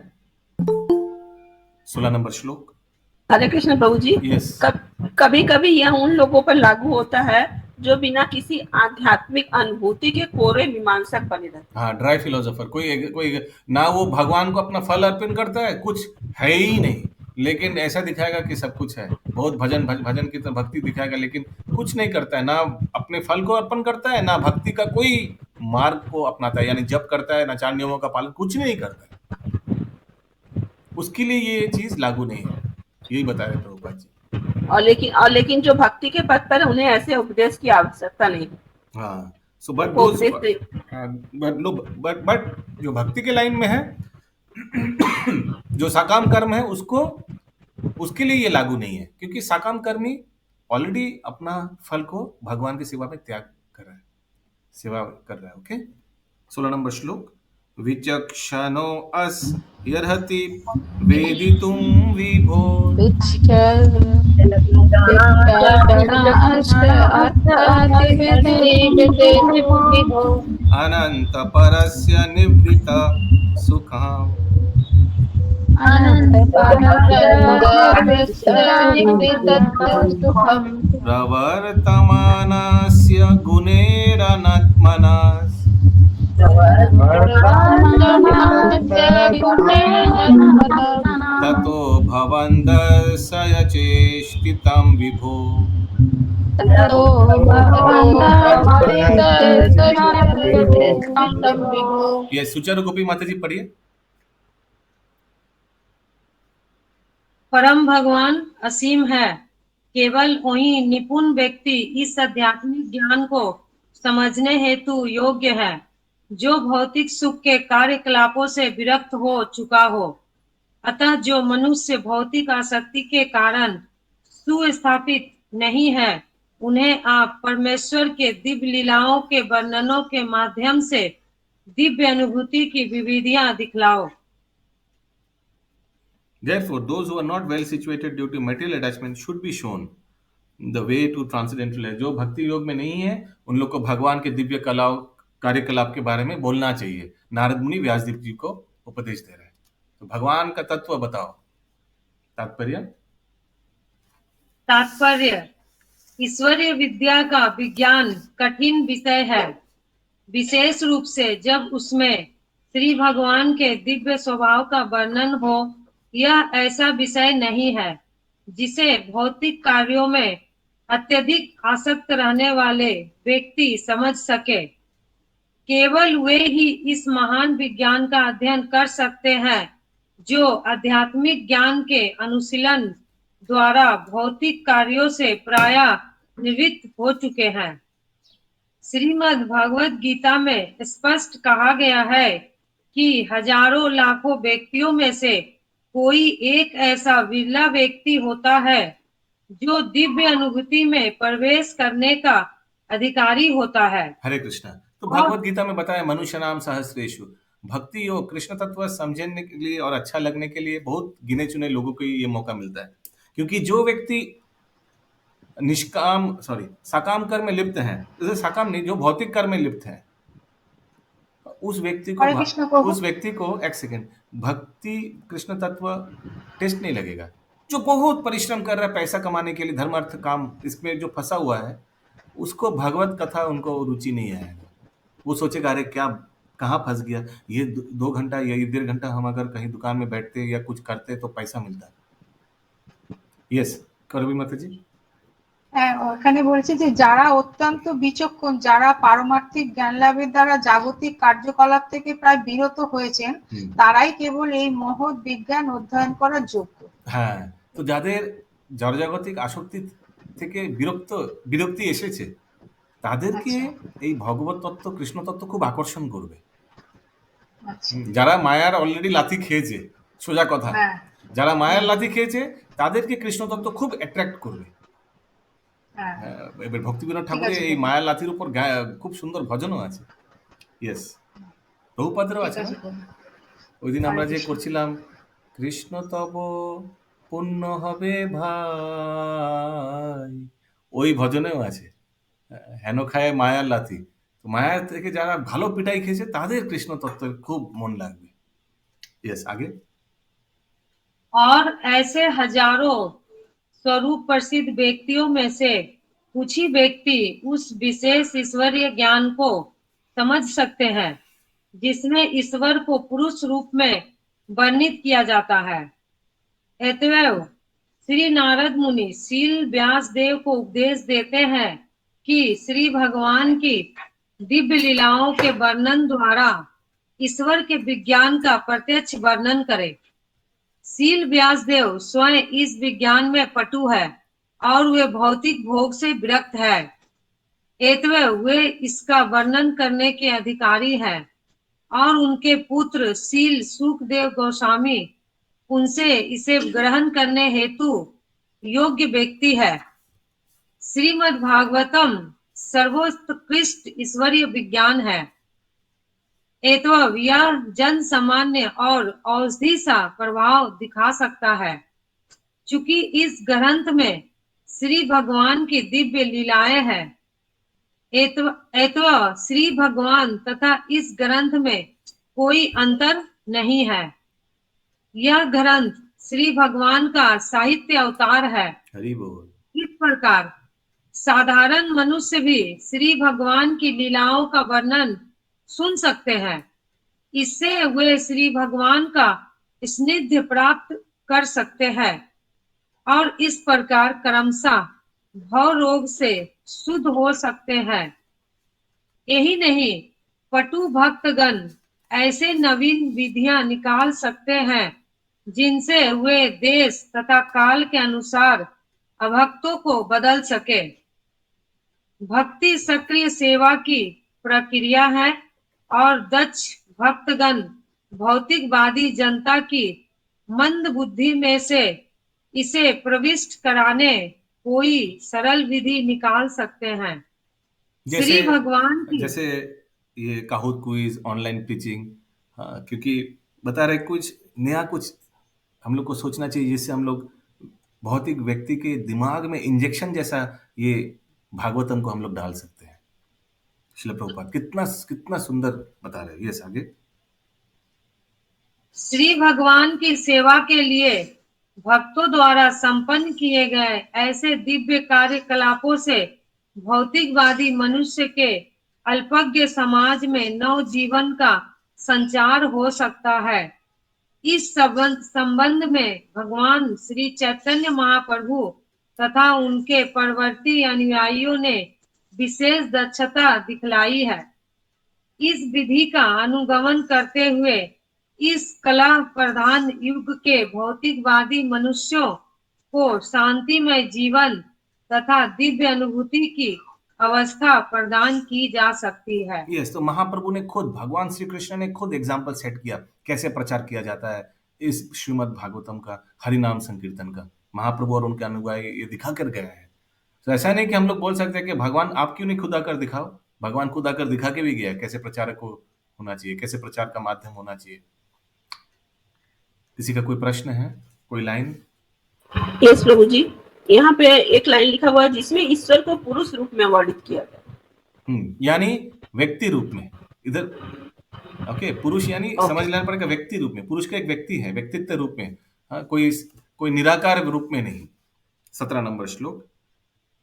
16 नंबर श्लोक। हरे कृष्ण प्रभु जी। यस। कभी कभी यह उन लोगों पर लागू होता है जो बिना किसी आध्यात्मिक अनुभूति के कोरे मीमांसक बने रहते हैं। हाँ, ड्राई फिलोसोफर, कोई ना वो भगवान को अपना फल अर्पण करता है, कुछ है ही नहीं, लेकिन ऐसा दिखाएगा कि सब कुछ है, बहुत भजन की तरह भक्ति दिखाएगा, लेकिन कुछ नहीं करता है, ना अपने फल को अर्पण करता है, ना भक्ति का कोई मार्ग को अपनाता है, यानी जप करता है, ना 4 नियमों का पालन, कुछ नहीं करता है, उसके लिए ये चीज लागू नहीं है। यही बता रहे प्रभुपाद जी। और लेकिन जो भक्ति के पथ पर, उन्हें ऐसे उपदेश की आवश्यकता नहीं। हाँ, सो बट जो भक्ति के लाइन में है, जो साकाम कर्म है, उसके लिए ये लागू नहीं है, क्योंकि साकाम कर्मी ऑलरेडी अपना फल को भगवान की सेवा में त्याग कर रहा है, सेवा कर रहा है। ओके, 16 नंबर श्लोक। विचक्षणो अस्यर्हति वेदितुं विभो अनंत परस्य निवृत्त सुखम्। प्रवर्तमानस्य गुणैरनत्मनस् ततो भवन्दर्शय चेष्टितं विभो। ये सुचारू गोपी माता जी पढ़िए। परम भगवान असीम है, केवल वही निपुण व्यक्ति इस आध्यात्मिक ज्ञान को समझने हेतु योग्य है, जो भौतिक सुख के कार्यकलापों से विरक्त हो चुका हो। अतः जो मनुष्य भौतिक आसक्ति के कारण सुस्थापित नहीं है, उन्हें आप परमेश्वर के दिव्य लीलाओं के वर्णनों के माध्यम से दिव्य अनुभूति की विविधियां दिखलाओ। Therefore, those who are not well situated due to material attachment should be shown the way to transcendental life. जो भक्ति योग में नहीं है उन लोग को भगवान के दिव्य कलाओं कार्यकलाप के बारे में बोलना चाहिए। नारद मुनि व्यासदेव जी को उपदेश दे रहे हैं। तो भगवान का तत्व बताओ। तात्पर्य ईश्वरीय विद्या का विज्ञान कठिन विषय है, विशेष रूप से जब उसमें श्री भगवान के दिव्य स्वभाव का वर्णन हो। यह ऐसा विषय नहीं है जिसे भौतिक कार्यों में अत्यधिक आसक्त रहने वाले व्यक्ति समझ सके। केवल वे ही इस महान विज्ञान का अध्ययन कर सकते हैं जो आध्यात्मिक ज्ञान के अनुशीलन द्वारा भौतिक कार्यों से प्रायः निवृत्त हो चुके हैं। श्रीमद् भगवद गीता में स्पष्ट कहा गया है कि हजारों लाखों व्यक्तियों में से कोई एक ऐसा विरला व्यक्ति होता है जो दिव्य अनुभूति में प्रवेश करने का अधिकारी होता है। हरे कृष्णा। तो भगवद गीता में बताया मनुष्य नाम सहस्रेशु। भक्ति योग कृष्ण तत्व समझने के लिए और अच्छा लगने के लिए बहुत गिने चुने लोगों को ये मौका मिलता है, क्योंकि जो व्यक्ति सकाम कर्म में लिप्त हैं, जैसे सकाम नहीं, जो भौतिक कर्म में लिप्त हैं, उस व्यक्ति को एक सेकंड भक्ति कृष्ण तत्व टेस्ट नहीं लगेगा। जो बहुत परिश्रम कर रहा है पैसा कमाने के लिए, धर्म अर्थ काम, इसमें जो फंसा हुआ है, उसको भगवत कथा उनको रुचि नहीं आएगा। वो सोचेगा अरे क्या कहाँ फंस गया, ये 2 घंटा या 1.5 घंटा हम अगर कहीं दुकान में बैठते या कुछ करते तो पैसा मिलता। यस करबी माता जी। হ্যাঁ, ওখানে বলছে যে যারা অত্যন্ত বিচক্ষণ, যারা পারমার্থিক জ্ঞান লাভের দ্বারা জাগতিক কার্যকলাপ থেকে প্রায় বিরত হয়েছেন, তারাই কেবল এই মহৎ বিজ্ঞান অধ্যয়ন করার যোগ্য। হ্যাঁ, তো যাদের জড়জাগতিক আসক্তি থেকে বিরক্তি এসেছে তাদেরকে এই ভগবত তত্ত্ব কৃষ্ণ তত্ত্ব খুব আকর্ষণ করবে। যারা মায়ার অলরেডি লাথি খেয়েছে, সোজা কথা, যারা মায়ার লাথি খেয়েছে তাদেরকে কৃষ্ণ তত্ত্ব খুব অ্যাট্রাক্ট করবে। এবার ভক্তিবিনোদ ঠাকুরের এই মায়ার লাথির উপর খুব সুন্দর ভজনও আছে। ইয়েস, বহুপাদেরও আছে। ওই দিন আমরা যে করছিলাম কৃষ্ণ তব পুণ্য হবে ভাই, ওই ভজনেও আছে হেন খায় মায়ার লাথি। মায়ার থেকে যারা ভালো পিটাই খেয়েছে তাদের কৃষ্ণ তত্ত্বের খুব মন লাগবে। यस आगे। और ऐसे हजारों स्वरूप प्रसिद्ध व्यक्तियों में से कुछ ही व्यक्ति उस विशेष ईश्वरीय ज्ञान को समझ सकते हैं जिसमें ईश्वर को पुरुष रूप में वर्णित किया जाता है। अतएव श्री नारद मुनि शील व्यास देव को उपदेश देते हैं कि श्री भगवान की दिव्य लीलाओं के वर्णन द्वारा ईश्वर के विज्ञान का प्रत्यक्ष वर्णन करे। शील व्यासदेव स्वयं इस विज्ञान में पटु है और वे भौतिक भोग से विरक्त है, अतएव वे इसका वर्णन करने के अधिकारी हैं और उनके पुत्र शील सुखदेव गोस्वामी उनसे इसे ग्रहण करने हेतु योग्य व्यक्ति है। श्रीमद् भागवतम सर्वोत्कृष्ट ईश्वरीय विज्ञान है, अतएव यह जन सामान्य और औषधि सा प्रभाव दिखा सकता है। चूंकि इस ग्रंथ में श्री भगवान की दिव्य लीलाएं हैं, अतएव श्री भगवान तथा इस ग्रंथ में कोई अंतर नहीं है। यह ग्रंथ श्री भगवान का साहित्य अवतार है। हरि बोल। इस प्रकार साधारण मनुष्य भी श्री भगवान की लीलाओं का वर्णन सुन सकते हैं। इससे वे श्री भगवान का सानिध्य प्राप्त कर सकते हैं और इस प्रकार क्रमशः भव रोग से शुद्ध हो सकते हैं। यही नहीं, पटु भक्तगण ऐसे नवीन विधियां निकाल सकते हैं जिनसे वे देश तथा काल के अनुसार अभक्तों को बदल सके। भक्ति सक्रिय सेवा की प्रक्रिया है और दक्ष भक्तगण भौतिकवादी जनता की मंद बुद्धि में से इसे प्रविष्ट कराने कोई सरल विधि निकाल सकते हैं। जैसे श्री भगवान की जैसे ये काहूत क्विज, ऑनलाइन टीचिंग, हाँ, क्योंकि बता रहे कुछ नया, कुछ हम लोग को सोचना चाहिए जिससे हम लोग भौतिक व्यक्ति के दिमाग में इंजेक्शन जैसा ये भागवतम को हम लोग डाल सकते हैं। श्रील प्रभुपाद कितना कितना सुंदर बता रहे हैं। यस, आगे। श्री भगवान की सेवा के लिए भक्तों द्वारा संपन्न किए गए ऐसे दिव्य कार्यकलापों से भौतिकवादी मनुष्य के अल्पज्ञ समाज में नव जीवन का संचार हो सकता है। इस संबंध में भगवान श्री चैतन्य महाप्रभु तथा उनके परवर्ती अनुयायियों ने विशेष दक्षता दिखलाई है। इस विधि का अनुगमन करते हुए इस कला प्रधान युग के भौतिकवादी मनुष्यों को शांतिमय जीवन तथा दिव्य अनुभूति की अवस्था प्रदान की जा सकती है। यस, तो महाप्रभु ने खुद, भगवान श्री कृष्ण ने खुद एग्जाम्पल सेट किया कैसे प्रचार किया जाता है इस श्रीमद् भागवतम का, हरिनाम संकीर्तन का। महाप्रभु और उनके अनुयायी ये दिखा कर गए हैं। तो ऐसा नहीं कि हम लोग बोल सकते हैं कि भगवान आप क्यों नहीं खुद आकर दिखाओ। भगवान खुद आकर दिखा के भी गया कैसे प्रचारक को होना चाहिए, कैसे प्रचार का माध्यम होना चाहिए। किसी का कोई प्रश्न है, कोई लाइन? यस प्रभु जी, यहाँ पे एक लाइन लिखा हुआ है जिसमें ईश्वर को पुरुष रूप में वर्णित किया गया। यानी व्यक्ति रूप में। इधर ओके, पुरुष यानी समझ लेना पड़ेगा व्यक्ति रूप में। पुरुष का एक व्यक्ति है, व्यक्तित्व रूप में। हाँ, कोई निराकार रूप में नहीं। 17 नंबर श्लोक,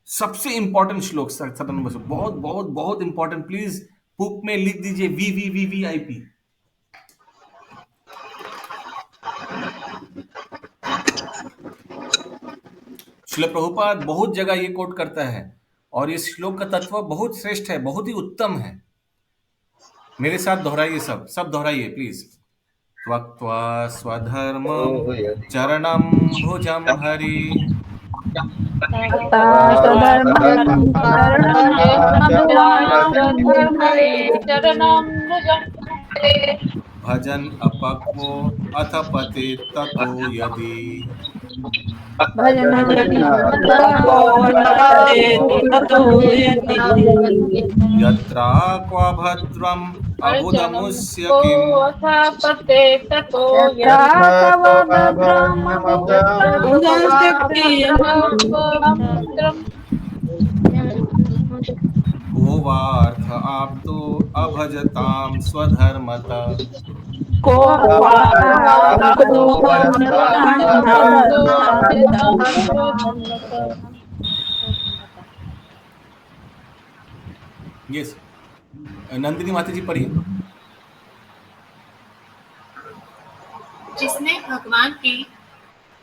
सबसे इंपॉर्टेंट श्लोक 17 नंबर श्लोक, बहुत बहुत बहुत इंपॉर्टेंट। प्लीज बुक में लिख दीजिए VVVVIP। श्रील प्रभुपाद बहुत जगह ये कोट करता है और इस श्लोक का तत्व बहुत श्रेष्ठ है, बहुत ही उत्तम है। मेरे साथ दोहराइए, सब दोहराइए प्लीज। त्वक्त्वा स्वधर्मं चरणं भुजं हरि भजन अपक्वो अथ पतित ततो यदि यत्रा भद्रम अबुदमुस्य को वार्थ आप्तो अभजताम स्वधर्मता। यस, नंदिनी माता जी पढ़िए। जिसने भगवान की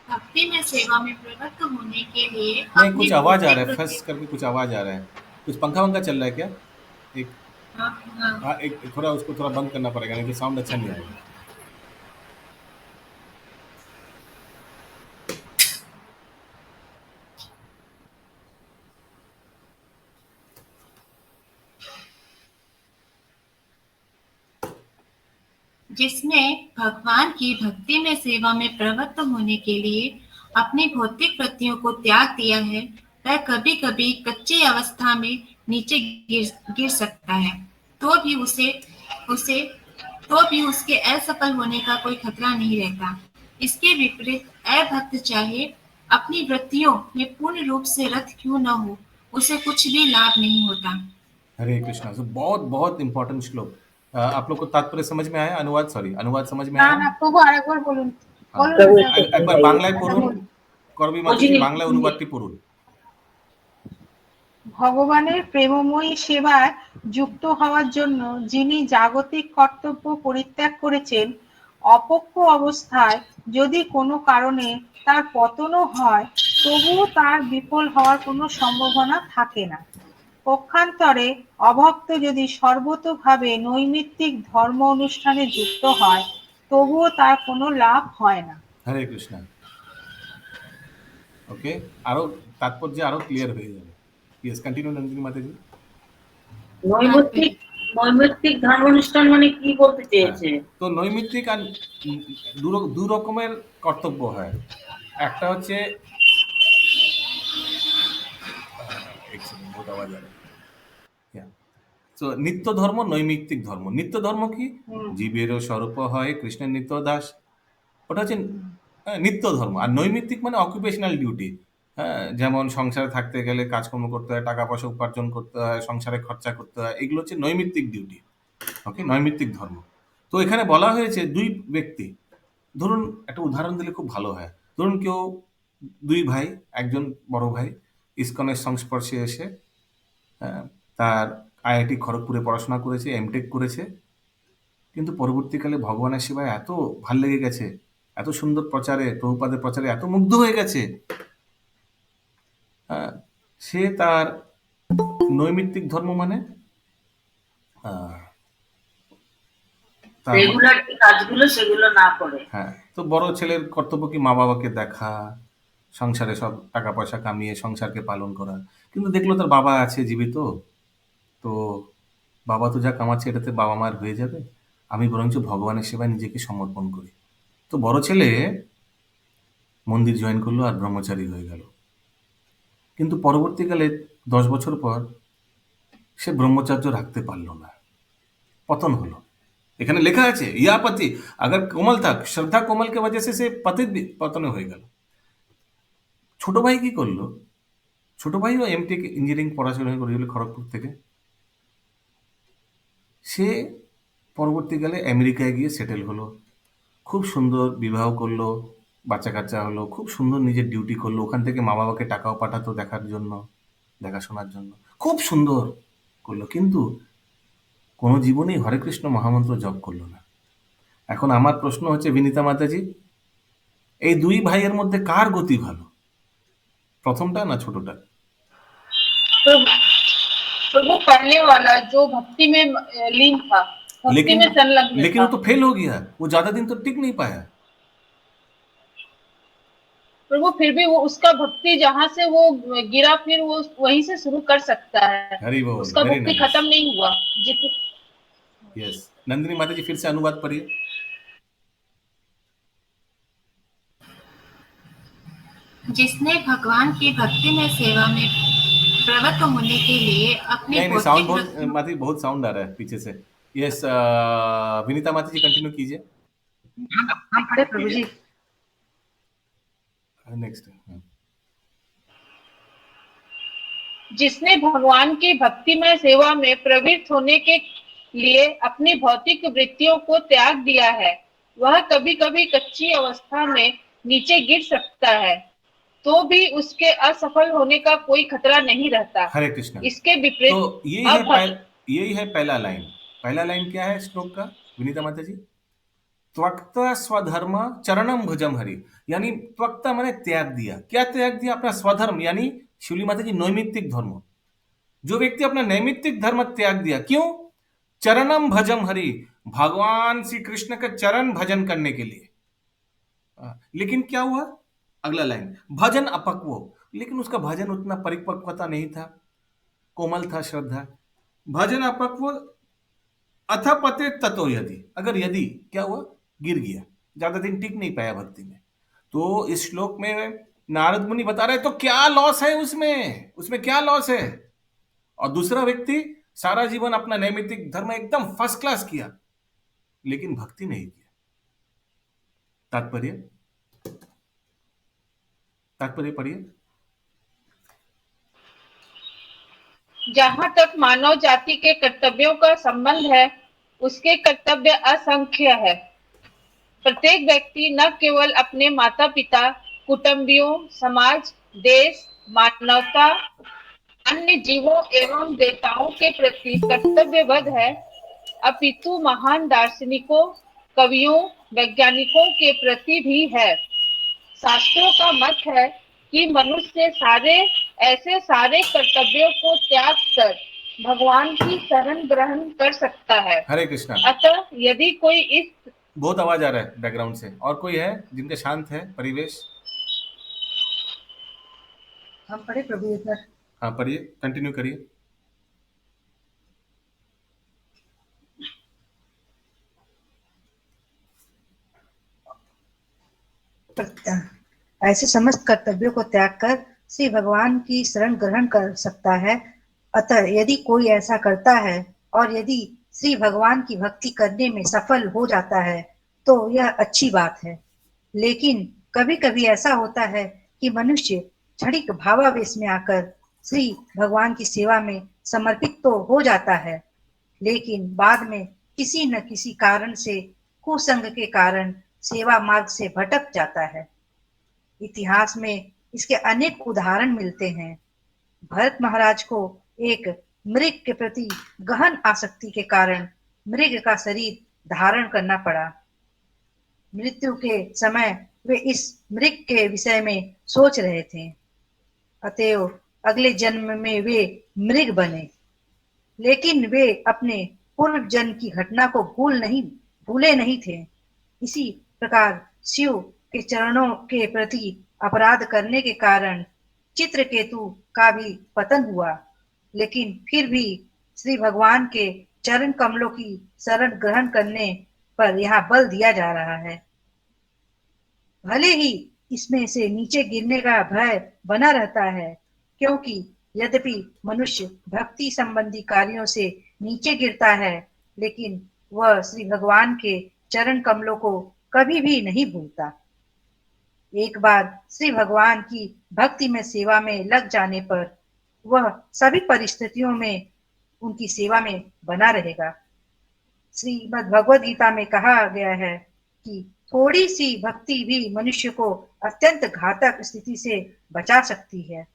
भक्ति में सेवा में प्रवृत्त होने के लिए नहीं, कुछ आवाज आ रहा है, फंस करके कुछ आवाज आ रहा है। कुछ पंखा वंखा चल रहा है क्या? एक थोड़ा उसको थोड़ा बंद करना पड़ेगा, नहीं तो साउंड अच्छा नहीं आएगा। जिसने भगवान की भक्ति में सेवा में प्रवृत्त होने के लिए अपनी भौतिक वृत्तियों को त्याग दिया है, वह कभी कभी कच्ची अवस्था में नीचे गिर सकता है, तो भी उसके असफल होने का कोई खतरा नहीं रहता। इसके विपरीत अभक्त चाहे अपनी वृत्तियों में पूर्ण रूप से रत क्यों न हो, उसे कुछ भी लाभ नहीं होता। हरे कृष्णा। तो बहुत बहुत इंपॉर्टेंट श्लोक। आप लोग को तात्पर्य समझ में आया? अनुवाद समझ में आया? একবার বাংলায় পড়ুন, করবি মাঝি বাংলায় অনুবাদটি পড়ুন। ভগবানের প্রেমময়ী সেবায় যুক্ত হওয়ার জন্য যিনি জাগতিক কর্তব্য পরিত্যাগ করেছেন, অপক্ষ অবস্থায় যদি কোনো কারণে তার পতনও হয়, তবুও তার বিফল হওয়ার কোনো সম্ভাবনা থাকে না। পক্ষান্তরে অভক্ত যদি সর্বতোভাবে নৈমিত্তিক ধর্ম অনুষ্ঠানে যুক্ত হয়, তবুও তার কোনো লাভ হয় না। হরে কৃষ্ণ। ওকে, আরো তাৎপর্য আরো ক্লিয়ার হয়ে যাবে। ইয়েস, কন্টিনিউ নন্দিনী মাতাজি। নৈমিত্তিক ধর্ম অনুষ্ঠান মানে কি বলতে চেয়েছে? তো নৈমিত্তিক আর দু রকমের কর্তব্য হয়। একটা হচ্ছে बहुत आवाज आ रहा है। তো নিত্য ধর্ম নৈমিত্তিক ধর্ম। নিত্য ধর্ম কি? জীবেরও স্বরূপ হয় কৃষ্ণের নিত্য দাস, ওটা হচ্ছে নিত্য ধর্ম। আর নৈমিত্তিক মানে অকুপেশনাল ডিউটি। হ্যাঁ, যেমন সংসারে থাকতে গেলে কাজকর্ম করতে হয়, টাকা পয়সা উপার্জন করতে হয়, সংসারে খরচা করতে হয়, এগুলো হচ্ছে নৈমিত্তিক ডিউটি। ওকে, নৈমিত্তিক ধর্ম। তো এখানে বলা হয়েছে দুই ব্যক্তি, ধরুন একটা উদাহরণ দিলে খুব ভালো হয়। ধরুন কেউ দুই ভাই, একজন বড় ভাই ইসকনের সংস্পর্শে এসে তার আইআইটি খড়গপুরে পড়াশোনা করেছে, এমটেক করেছে, কিন্তু পরবর্তীকালে ভগবানের সেবায় এত ভাল লেগে গেছে, এত সুন্দর প্রচারে, প্রভুপাদের প্রচারে এত মুগ্ধ হয়ে গেছে, সে তার নৈমিত্তিক ধর্ম মানে রেগুলার যে কাজগুলো সেগুলো না করে, হ্যাঁ, তো বড় ছেলের কর্তব্য কি মা বাবাকে দেখা, সংসারে সব টাকা পয়সা কামিয়ে সংসারকে পালন করা। কিন্তু দেখলো তার বাবা আছে জীবিত, তো বাবা তো যা কামাচ্ছে এটাতে বাবা মায়ের হয়ে যাবে, আমি বরঞ্চ ভগবানের সেবায় নিজেকে সমর্পণ করি। তো বড় ছেলে মন্দির জয়েন করলো আর ব্রহ্মচারী হয়ে গেল। কিন্তু পরবর্তীকালে 10 বছর পর সে ব্রহ্মচার্য রাখতে পারলো না, পতন হলো। এখানে লেখা আছে ইয়া পতি अगर कोमल था, श्रद्धा कोमल के वजह से पतित পতনে হয়ে গেল। ছোট ভাই কি করলো? ছোট ভাইও এমটেক ইঞ্জিনিয়ারিং পড়াশোনা করেছিল খড়গপুর থেকে। সে পরবর্তীকালে আমেরিকায় গিয়ে সেটেল হলো, খুব সুন্দর বিবাহ করলো, বাচ্চা কাচ্চা হলো, খুব সুন্দর নিজের ডিউটি করলো। ওখান থেকে মা বাবাকে টাকাও পাঠাতো দেখার জন্য, দেখাশোনার জন্য, খুব সুন্দর করলো। কিন্তু কোনো জীবনেই হরে কৃষ্ণ মহামন্ত্র জপ করলো না। এখন আমার প্রশ্ন হচ্ছে, বিনীতা মাতাজি, এই দুই ভাইয়ের মধ্যে কার গতি ভালো, প্রথমটা না ছোটটা? तो वो पढ़ने वाला जो भक्ति में लीन था, भक्ति में संलग्न लेकिन वो तो फेल हो गया, वो ज्यादा दिन तो टिक नहीं पाया। पर वो फिर भी वो उसका भक्ति जहाँ से वो गिरा फिर वो वहीं से शुरू कर सकता है। हरि बोल, उसका भक्ति खत्म नहीं हुआ। यस, नंदिनी माता जी फिर से अनुवाद पढ़िए। जिसने भगवान की भक्ति में सेवा में प्रवृत्त होने के लिए अपने नहीं साउंड बहुत साउंड आ रहा है पीछे से। यस, विनीता माता जी कंटिन्यू कीजिए। हम पढ़े प्रभु जी। नेक्स्ट, जिसने भगवान की भक्ति में सेवा में प्रवृत्त होने के लिए अपनी भौतिक वृत्तियों को त्याग दिया है, वह कभी कभी कच्ची अवस्था में नीचे गिर सकता है, तो भी उसके असफल होने का कोई खतरा नहीं रहता। हरे कृष्ण। इसके विपरीत तो यही है पहला लाइन। पहला लाइन क्या है श्लोक का विनीता माता जी? त्वक्ता स्वधर्म चरणम भुजम हरि, यानी त्वक्ता माने त्याग दिया। क्या त्याग दिया? अपना स्वधर्म, यानी शिवली माता जी नैमित्तिक धर्म। जो व्यक्ति अपना नैमित्तिक धर्म त्याग दिया, क्यों? चरणम भजम हरि, भगवान श्री कृष्ण का चरण भजन करने के लिए। लेकिन क्या हुआ? अगला लाइन, भजन अपक्व, लेकिन उसका भजन उतना परिपक्वता नहीं था, कोमल था श्रद्धा। भजन अपक्व अथ पते ततो यदि, अगर यदि क्या हुआ? गिर गया, ज्यादा दिन टिक नहीं पाया भक्ति में। तो इस श्लोक में नारद मुनि बता रहे तो क्या लॉस है उसमें क्या लॉस है? और दूसरा व्यक्ति सारा जीवन अपना नैमित्तिक धर्म एकदम फर्स्ट क्लास किया, लेकिन भक्ति नहीं किया। तात्पर्य पढ़िए। जहाँ तक मानव जाति के कर्तव्यों का संबंध है, उसके कर्तव्य असंख्य है। प्रत्येक व्यक्ति न केवल अपने माता पिता, कुटुंबियों, समाज, देश, मानवता, अन्य जीवों एवं देवताओं के प्रति कर्तव्यबद्ध है, अपितु महान दार्शनिकों, कवियों, वैज्ञानिकों के प्रति भी है। शास्त्रों का मत है कि मनुष्य ऐसे सारे कर्तव्यों को त्याग कर भगवान की शरण ग्रहण कर सकता है। हरे कृष्णा। अतः यदि कोई इस, बहुत आवाज आ रहा है बैकग्राउंड से, और कोई है जिनका शांत है परिवेश? हम पढ़े प्रभु इधर। हाँ पढ़िए, कंटिन्यू करिए। ऐसे समस्त कर्तव्यों को त्याग कर श्री भगवान की शरण ग्रहण कर सकता है। अतः यदि कोई ऐसा करता है और यदि श्री भगवान की भक्ति करने में सफल हो जाता है तो यह अच्छी बात है। लेकिन कभी कभी ऐसा होता है कि मनुष्य क्षणिक भावावेश में आकर श्री भगवान की सेवा में समर्पित तो हो जाता है, लेकिन बाद में किसी न किसी कारण से, कुसंग के कारण सेवा मार्ग से भटक जाता है। इतिहास में इसके अनेक उदाहरण मिलते हैं। भरत महाराज को एक मृग के प्रति गहन आसक्ति के कारण मृग का शरीर धारण करना पड़ा। मृत्यु के समय वे इस मृग के विषय में सोच रहे थे, अतएव अगले जन्म में वे मृग बने। लेकिन वे अपने पूर्व जन्म की घटना को भूले नहीं थे। इसी प्रकार शिव के चरणों के प्रति अपराध करने के कारण चित्रकेतु का भी पतन हुआ, लेकिन फिर भी श्री भगवान के चरण कमलों की शरण ग्रहण करने पर यहाँ बल दिया जा रहा है। भले ही इसमें से नीचे गिरने का भय बना रहता है, क्योंकि यद्यपि मनुष्य भक्ति संबंधी कार्यों से नीचे गिरता है, लेकिन वह श्री भगवान के चरण कमलों को कभी भी नहीं भूलता। एक बार श्री भगवान की भक्ति में सेवा में लग जाने पर वह सभी परिस्थितियों में उनकी सेवा में बना रहेगा। श्रीमद् भगवद गीता में कहा गया है कि थोड़ी सी भक्ति भी मनुष्य को अत्यंत घातक स्थिति से बचा सकती है।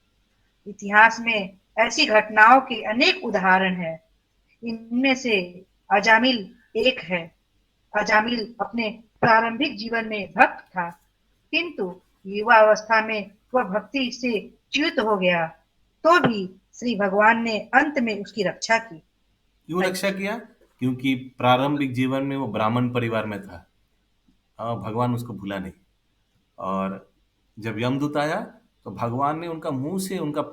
इतिहास में ऐसी घटनाओं के अनेक उदाहरण हैं। इनमें से अजामिल एक है। अजामिल अपने प्रारंभिक जीवन में भक्त था, किंतु युवा अवस्था में वह भक्ति से च्युत हो गया, तो भी श्री भगवान ने अंत में उसकी रक्षा की। क्यों रक्षा किया? क्योंकि प्रारंभिक जीवन में वो ब्राह्मण परिवार में था। भगवान उसको भूला नहीं, और जब यमदूत आया तो भगवान ने उनका मुंह से उनका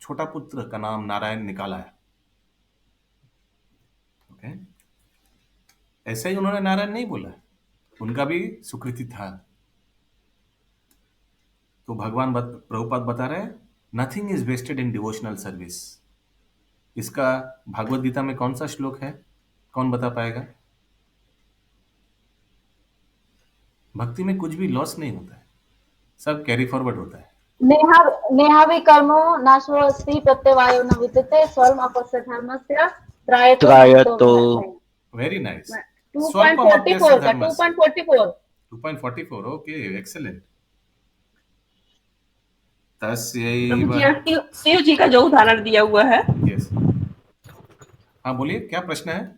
छोटा पुत्र का नाम नारायण निकाला है। ओके, ऐसे ही उन्होंने नारायण नहीं बोला, उनका भी सुकृति था। तो भगवान प्रभुपाद बता रहे हैं, nothing is wasted in devotional service. इसका भागवत गीता में कौन सा श्लोक है? कौन बता पाएगा? भक्ति में कुछ भी लॉस नहीं होता है, सब कैरी फॉरवर्ड होता है। नेहा भी कर्मो नाशवस्ति प्रत्यवायो न विद्यते स्वल्प अपस्य धर्मस्य त्रायतो। Very nice. 2.44 okay, excellent. Shiv ji का जो उदाहरण दिया हुआ है, यस, हाँ बोलिए, क्या प्रश्न है?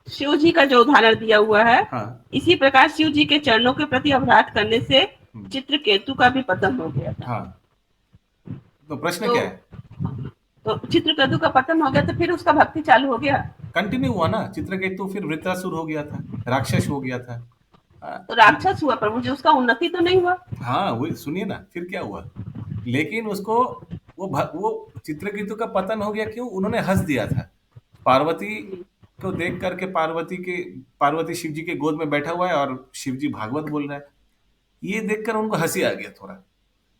शिव जी का जो उदाहरण दिया हुआ है, हाँ। इसी प्रकार शिव जी के चरणों के प्रति अपराध करने से चित्रकेतु का भी पतन हो गया था। हाँ, तो प्रश्न क्या है? तो चित्रकेतु का पतन हो गया तो फिर उसका भक्ति चालू हो गया, कंटिन्यू हुआ ना। चित्रकेतु फिर वृत्रासुर हो गया था, राक्षस हो गया था। तो राक्षस हुआ प्रभु जी, उसका उन्नति तो नहीं हुआ। हाँ, वही सुनिए ना, फिर क्या हुआ। लेकिन उसको वो चित्रकेतु का पतन हो गया। क्यों? उन्होंने हंस दिया था। पार्वती को देख करके पार्वती शिव जी के गोद में बैठा हुआ है और शिव जी भागवत बोल रहा है। ये देखकर उनको हंसी आ गया थोड़ा।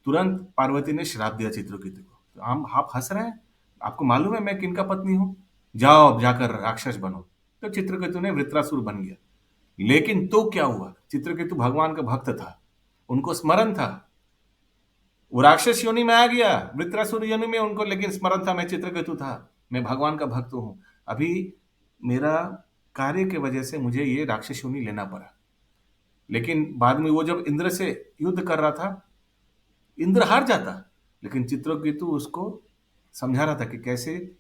तुरंत पार्वती ने श्राप दिया चित्रकेतु को, तो आप हंस रहे हैं, आपको मालूम है मैं किनका पत्नी हूं, जाओ अब जाकर राक्षस बनो। तो चित्रकेतु ने वृत्रासुर बन गया। लेकिन तो क्या हुआ, चित्रकेतु भगवान का भक्त था, उनको स्मरण था। वो राक्षस योनि में आ गया, वृत्रासुर योनि में उनको, लेकिन स्मरण था मैं चित्रकेतु था, मैं भगवान का भक्त हूं। अभी मेरा कार्य के वजह से मुझे ये राक्षस योनि लेना पड़ा। लेकिन बाद में वो जब इंद्र से युद्ध कर रहा था, इंद्र हार जाता, लेकिन चित्रकेतु उसको समझा रहा था कि कैसे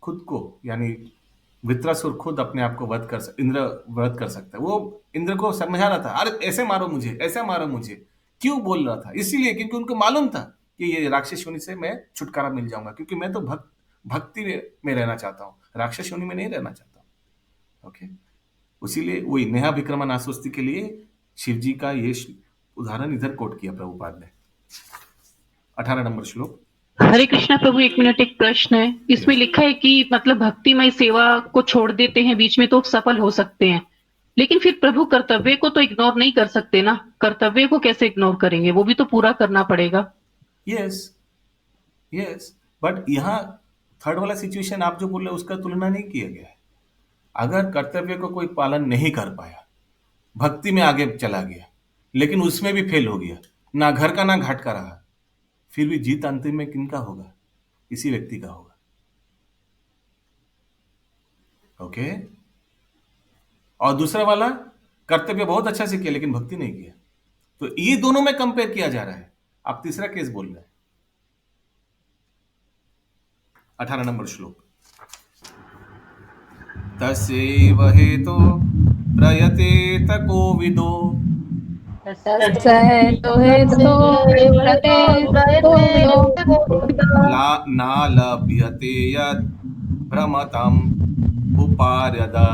खुद को, यानी वृत्रासुर खुद अपने आप को इंद्र वध कर सकता है। वो इंद्र को समझा रहा था, अरे ऐसे मारो मुझे, ऐसा मारो मुझे। क्यों बोल रहा था? इसीलिए क्योंकि उनको मालूम था कि ये राक्षस योनि से मैं छुटकारा मिल जाऊंगा, क्योंकि मैं तो भक्ति में रहना चाहता हूँ, राक्षस योनि में नहीं रहना चाहता हूँ। ओके, उसीलिए वही नेहा विक्रमण आश्वस्ति के लिए शिव जी का ये उदाहरण इधर कोट किया प्रभुपाद ने। 18 नंबर श्लोक। हरे कृष्णा प्रभु, 1 मिनट, एक प्रश्न है। इसमें लिखा है कि मतलब भक्तिमय सेवा को छोड़ देते हैं बीच में तो सफल हो सकते हैं, लेकिन फिर प्रभु कर्तव्य को तो इग्नोर नहीं कर सकते ना। कर्तव्य को कैसे इग्नोर करेंगे? वो भी तो पूरा करना पड़ेगा। यस, बट यहाँ थर्ड वाला सिचुएशन आप जो बोल रहे हैं उसका तुलना नहीं किया गया है। अगर कर्तव्य को कोई पालन नहीं कर पाया, भक्ति में आगे चला गया, लेकिन उसमें भी फेल हो गया, ना घर का ना घाट का रहा, फिर भी जीत अंतिम में किनका होगा? इसी व्यक्ति का होगा। ओके। और दूसरा वाला कर्तव्य बहुत अच्छा से किया लेकिन भक्ति नहीं किया, तो ये दोनों में कंपेयर किया जा रहा है। आप तीसरा केस बोल रहे हैं। 18 नंबर श्लोक। तस्यैव हेतो प्रयतेत कोविदो ना लभ्यते यद् भ्रमतम् उपार्यदा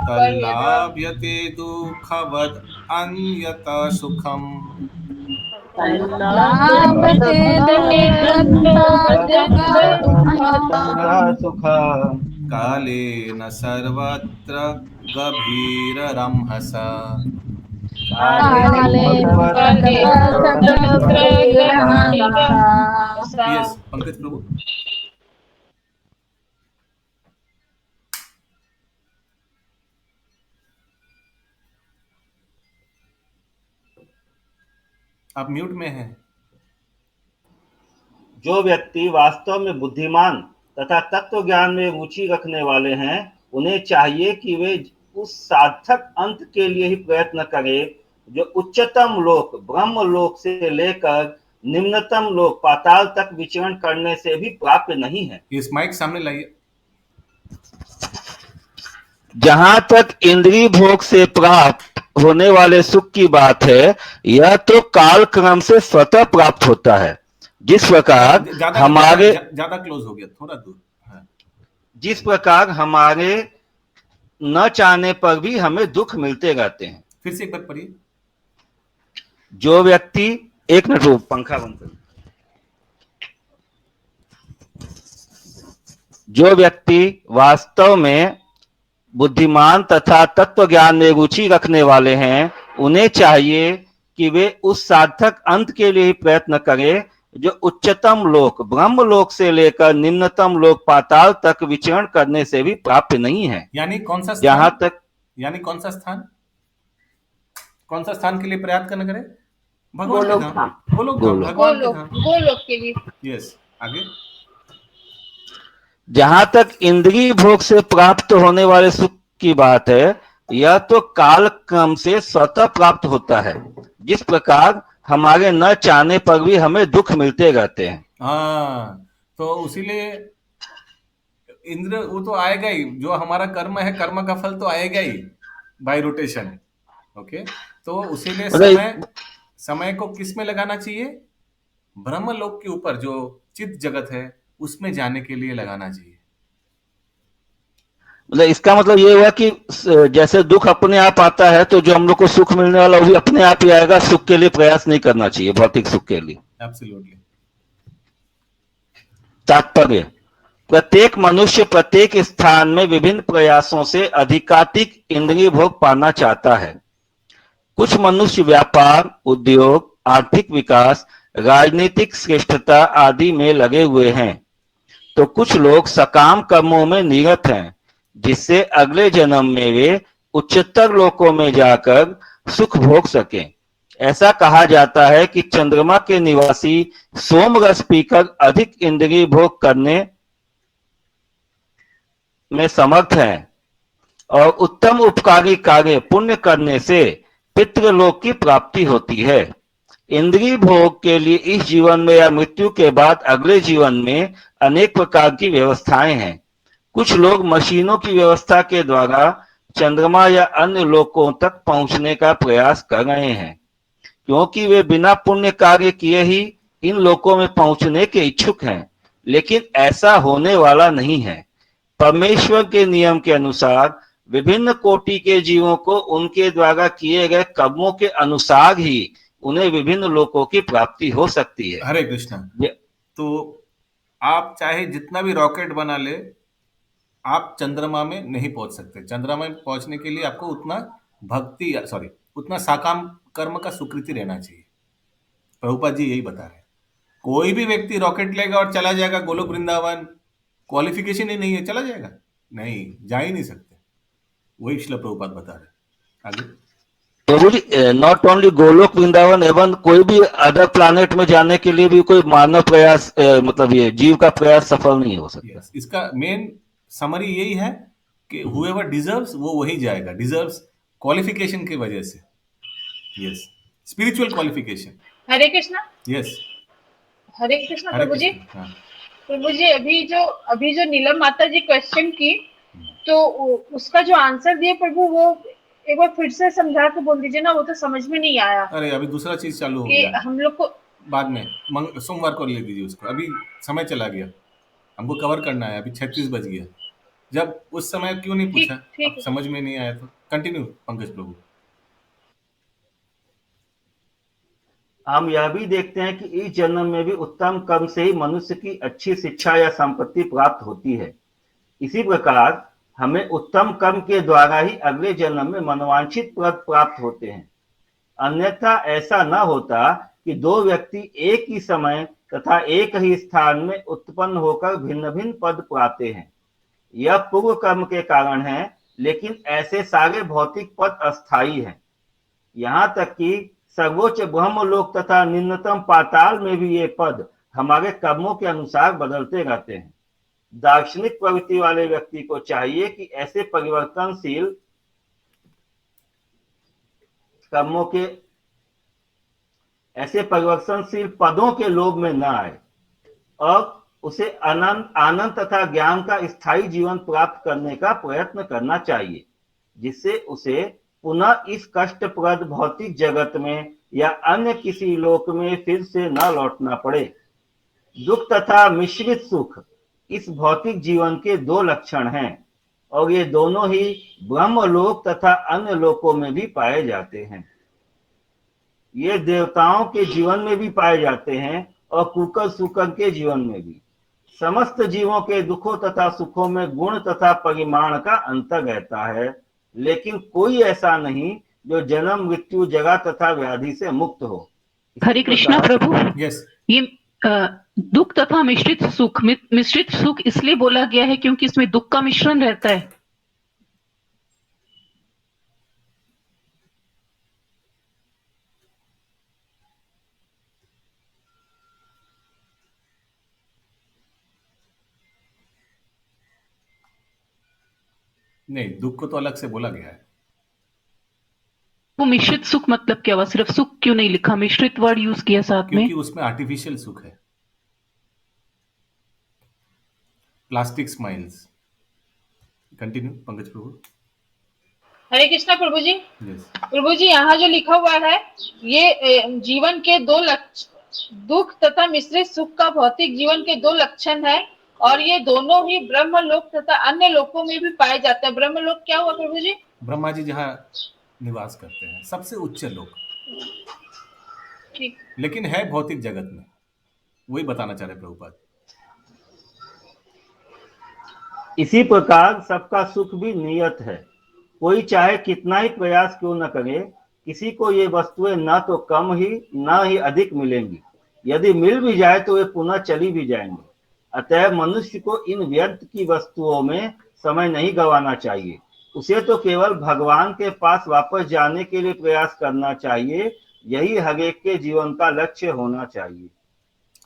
तल्लाभ्यते दुःखवद् अन्यत सुखम् कालेन सर्वत्र गभीररंहसा। यस पंकज प्रभु। आप म्यूट में हैं। जो व्यक्ति वास्तव में बुद्धिमान तथा तत्व ज्ञान में रुचि रखने वाले हैं, उन्हें चाहिए कि वे उस सार्थक अंत के लिए ही प्रयत्न करें जो उच्चतम लोक ब्रह्म लोक से लेकर निम्नतम लोक पाताल तक विचरण करने से भी प्राप्त नहीं है। इस माइक सामने लाइए। जहां तक इंद्रिय भोग से प्राप्त होने वाले सुख की बात है, यह तो काल क्रम से स्वतः प्राप्त होता है। जिस प्रकार हमारे ज्यादा क्लोज हो गया, थोड़ा दूर। हाँ। जिस प्रकार हमारे न चाहने पर भी हमें दुख मिलते रहते हैं। फिर से एक बार पढ़िए। जो व्यक्ति, एक मिनट रुको, पंखा बंद कर। जो व्यक्ति वास्तव में बुद्धिमान तथा तत्व ज्ञान में रुचि रखने वाले हैं, उन्हें चाहिए कि वे उस सार्थक अंत के लिए ही प्रयत्न करें जो उच्चतम लोक ब्रह्म लोक से लेकर निम्नतम लोक पाताल तक विचरण करने से भी प्राप्त नहीं है। यानी कौन सा स्थान? जहां तक यानी कौन सा स्थान? कौन सा स्थान के लिए प्रयास करना करें? भगवान के धाम। गोलोक धाम, भगवान के धाम, गोलोक के लिए। यस, आगे। जहां तक इंद्रिय भोग से प्राप्त होने वाले सुख की बात है, यह तो काल क्रम से स्वतः प्राप्त होता है। जिस प्रकार हमारे न चाहने पर भी हमें दुख मिलते रहते हैं। हाँ, तो उसीलिए इंद्र वो तो आएगा ही, जो हमारा कर्म है, कर्म का फल तो आएगा ही बाय रोटेशन। ओके, तो उसीलिए समय को किस में लगाना चाहिए? ब्रह्म लोक के ऊपर जो चित्त जगत है उसमें जाने के लिए लगाना चाहिए। मतलब इसका मतलब ये हुआ कि जैसे दुख अपने आप आता है, तो जो हम लोग को सुख मिलने वाला वो भी अपने आप ही आएगा। सुख के लिए प्रयास नहीं करना चाहिए, भौतिक सुख के लिए। एब्सोल्युटली। तात्पर्य: प्रत्येक मनुष्य प्रत्येक स्थान में विभिन्न प्रयासों से अधिकाधिक इंद्रिय भोग पाना चाहता है। कुछ मनुष्य व्यापार, उद्योग, आर्थिक विकास, राजनीतिक श्रेष्ठता आदि में लगे हुए हैं, तो कुछ लोग सकाम कर्मों में निरत हैं, जिससे अगले जन्म में वे उच्चतर लोकों में जाकर सुख भोग सकें। ऐसा कहा जाता है कि चंद्रमा के निवासी सोम रस पीकर अधिक इंद्रिय भोग करने में समर्थ हैं और उत्तम उपकारी कार्य पुण्य करने से पितृलोक की प्राप्ति होती है। इंद्रिय भोग के लिए इस जीवन में या मृत्यु के बाद अगले जीवन में अनेक प्रकार की व्यवस्थाएं हैं। कुछ लोग मशीनों की व्यवस्था के द्वारा चंद्रमा या अन्य लोकों तक पहुंचने का प्रयास कर रहे हैं, क्योंकि वे बिना पुण्य कार्य किए ही इन लोकों में पहुंचने के इच्छुक हैं। लेकिन ऐसा होने वाला नहीं है। परमेश्वर के नियम के अनुसार विभिन्न कोटि के जीवों को उनके द्वारा किए गए कर्मों के अनुसार ही उन्हें विभिन्न लोकों की प्राप्ति हो सकती है। हरे कृष्णा। तो आप चाहे जितना भी रॉकेट बना ले, आप चंद्रमा में नहीं पहुंच सकते। चंद्रमा में पहुंचने के लिए आपको उतना उतना साकाम कर्म का सुकृति रहना चाहिए। प्रभुपाद जी यही बता रहे हैं। कोई भी व्यक्ति रॉकेट लेगा और चला जाएगा गोलोक वृंदावन, क्वालिफिकेशन ही नहीं है, चला जाएगा? नहीं, जा ही नहीं सकते। वही श्रील प्रभुपाद बता रहे हैं। आगे प्रभु जी, नॉट ओनली गोलोक वृंदावन, एवं कोई भी अदर प्लैनेट में जाने के लिए भी कोई मानव प्रयास, मतलब ये जीव का प्रयास सफल नहीं हो सकता। Yes, इसका मेन समरी यही है कि हुएवर डिजर्व्स वो वही जाएगा, डिजर्व्स क्वालिफिकेशन की वजह से। Yes, spiritual qualification. Hare Krishna. Yes, Hare Krishna Hare Prabhu ji. Krishna. हाँ, प्रभु जी, अभी जो नीलम माता जी क्वेश्चन की, तो उसका जो आंसर दिया प्रभु, वो एक बार फिर से समझा के बोल दीजिए ना, वो तो समझ में नहीं आया। अरे अभी दूसरा चीज चालू हो कि गया, हम लोग को बाद में सोमवार को ले दीजिए उसको, अभी समय चला गया, हमको कवर करना है। अभी 36 बज गया। जब उस समय क्यों नहीं पूछा? अब समझ में नहीं आया तो कंटिन्यू पंकज प्रभु। हम यह भी देखते हैं कि इस जन्म में भी उत्तम कर्म से ही मनुष्य की अच्छी शिक्षा या संपत्ति प्राप्त होती है। इसी प्रकार हमें उत्तम कर्म के द्वारा ही अगले जन्म में मनोवांछित पद प्राप्त होते हैं। अन्यथा ऐसा न होता कि दो व्यक्ति एक ही समय तथा एक ही स्थान में उत्पन्न होकर भिन्न भिन्न पद पाते हैं। यह पूर्व कर्म के कारण है, लेकिन ऐसे सारे भौतिक पद अस्थायी हैं। यहाँ तक कि सर्वोच्च ब्रह्मलोक तथा निम्नतम पाताल में भी ये पद हमारे कर्मों के अनुसार बदलते रहते हैं। दार्शनिक प्रवृत्ति वाले व्यक्ति को चाहिए कि ऐसे परिवर्तनशील कर्मों के, ऐसे परिवर्तनशील पदों के लोभ में न आए और उसे आनंद तथा ज्ञान का स्थायी जीवन प्राप्त करने का प्रयत्न करना चाहिए, जिससे उसे पुनः इस कष्टप्रद भौतिक जगत में या अन्य किसी लोक में फिर से न लौटना पड़े। दुख तथा मिश्रित सुख इस भौतिक जीवन के दो लक्षण हैं और ये दोनों ही ब्रह्मलोक तथा अन्य लोकों में भी पाए जाते हैं। ये देवताओं के जीवन में भी पाए जाते हैं और कुकर सुकर के जीवन में भी। समस्त जीवों के दुखों तथा सुखों में गुण तथा परिमाण का अंतर रहता है, लेकिन कोई ऐसा नहीं जो जन्म मृत्यु जरा तथा व्याधि से मुक्त हो। हरे कृष्णा प्रभु। यस, ये दुख तथा मिश्रित सुख इसलिए बोला गया है क्योंकि इसमें दुख का मिश्रण रहता है। नहीं, दुख को तो अलग से बोला गया है। वो मिश्रित सुख मतलब क्या हुआ? सिर्फ सुख क्यों नहीं लिखा, मिश्रित वर्ड यूज किया साथ में? क्योंकि उसमें आर्टिफिशियल सुख है, प्लास्टिक स्माइल्स। कंटिन्यू पंकज प्रभु। हरे कृष्णा प्रभु जी। यस, प्रभु जी, यहाँ जो लिखा हुआ है, ये जीवन के दो लक्षण, दुख तथा मिश्रित सुख का भौतिक जीवन के दो लक्षण है और ये दोनों ही ब्रह्मलोक तथा अन्य लोकों में भी पाए जाते हैं। ब्रह्मलोक क्या हुआ प्रभु जी? ब्रह्मा जी जहाँ निवास करते हैं, सबसे उच्च लोक, ठीक, लेकिन है भौतिक जगत में। वही बताना चाह रहे प्रभुपाद। इसी प्रकार सबका सुख भी नियत है। कोई चाहे कितना ही प्रयास क्यों न करे, किसी को ये वस्तुएं न तो कम ही न ही अधिक मिलेंगी। यदि मिल भी जाए तो वे पुनः चली भी जाएंगे। अतः मनुष्य को इन व्यर्थ की वस्तुओं में समय नहीं गंवाना चाहिए। उसे तो केवल भगवान के पास वापस जाने के लिए प्रयास करना चाहिए। यही हर एक के जीवन का लक्ष्य होना चाहिए।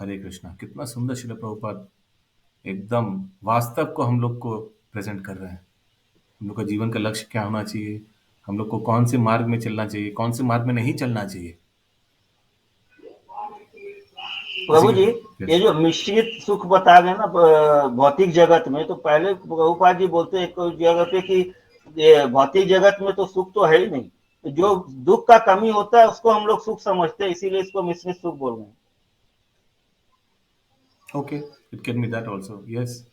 हरे कृष्णा। कितना सुंदर श्रील प्रभुपाद एकदम वास्तव को हम लोग को प्रेजेंट कर रहे हैं। हम लोग का जीवन का लक्ष्य क्या होना चाहिए, हम लोग को कौन से मार्ग में चलना चाहिए, कौन से मार्ग में नहीं चलना चाहिए। प्रभु जी, ये जो मिश्रित सुख बता गए ना भौतिक जगत में, तो पहले प्रभुपाद जी बोलते हैं कोई जगह पे कि भौतिक जगत में तो सुख तो है ही नहीं, तो जो दुख का कमी होता है उसको हम लोग सुख समझते हैं, इसीलिए इसको मिश्रित सुख बोल रहे हैं। Okay, it can be that also. Yes.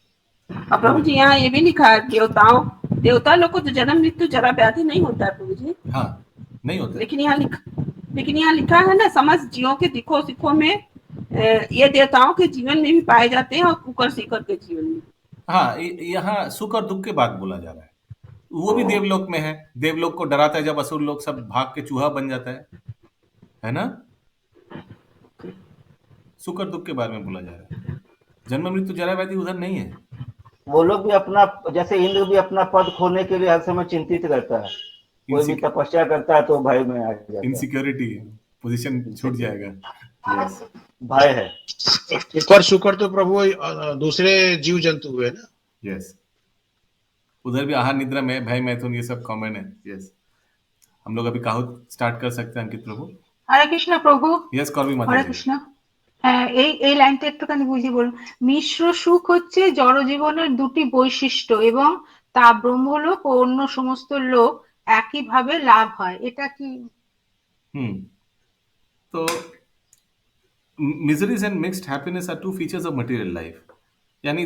अब प्रभु जी यहाँ ये भी लिखा है, देवता लोग को तो जन्म मृत्यु जरा व्याधि नहीं होता है प्रभु जी। हाँ, नहीं होता। लेकिन यहाँ लिखा है ना, समस्त जीवों के दिखो सिखों में ये देवताओं के जीवन में भी पाए जाते हैं और कुकर सीकर के जीवन में। हाँ, यहाँ सुख और दुख के बात बोला जा रहा है। वो भी देवलोक में है। देवलोक को डराता है जब असुर लोग सब भाग के चूहा बन जाता है ना? सुख और दुख के बारे में बोला जा रहा है। जन्म मृत्यु जरा व्याधि उधर नहीं है। वो लोग भी अपना, जैसे इंद्र भी अपना पद खोने के लिए हर समय चिंतित रहता है। कोई भी तपस्या करता है तो भय में आ जाता है। इनसिक्योरिटी, पोजीशन छूट जाएगा। Yes. भय है। शुक्र तो प्रभु दूसरे जीव जंतु हुए ना। यस, उधर भी आहार निद्रा में भय मैथुन ये सब कॉमन है। यस, हम लोग अभी काहुत स्टार्ट कर सकते हैं अंकित प्रभु। হরে কৃষ্ণ প্রভু। यस कौरवी माता হরে जी। কৃষ্ণ। হ্যাঁ, এই লাইনটা একটুখানি বুঝিয়ে বলুন। মিশ্র সুখ হচ্ছে জড় জীবনের দুটি বৈশিষ্ট্য এবং তা ব্রহ্মলোক ও অন্য সমস্ত লোক একইভাবে লাভ হয়, এটা কি? তো miseries and mixed happiness are two features of material life। यानी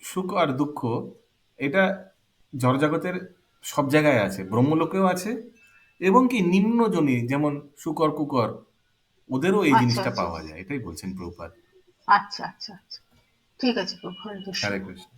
সুখ আর দুঃখ এটা জড়জগতের সব জায়গায় আছে, ব্রহ্মলোকেও আছে এবং কি নিম্নজনী যেমন শুকর কুকর ওদেরও এই জিনিসটা পাওয়া যায়, এটাই বলছেন প্রভুপাদ। আচ্ছা আচ্ছা আচ্ছা, ঠিক আছে প্রভু। হরে কৃষ্ণ। হরে কৃষ্ণ।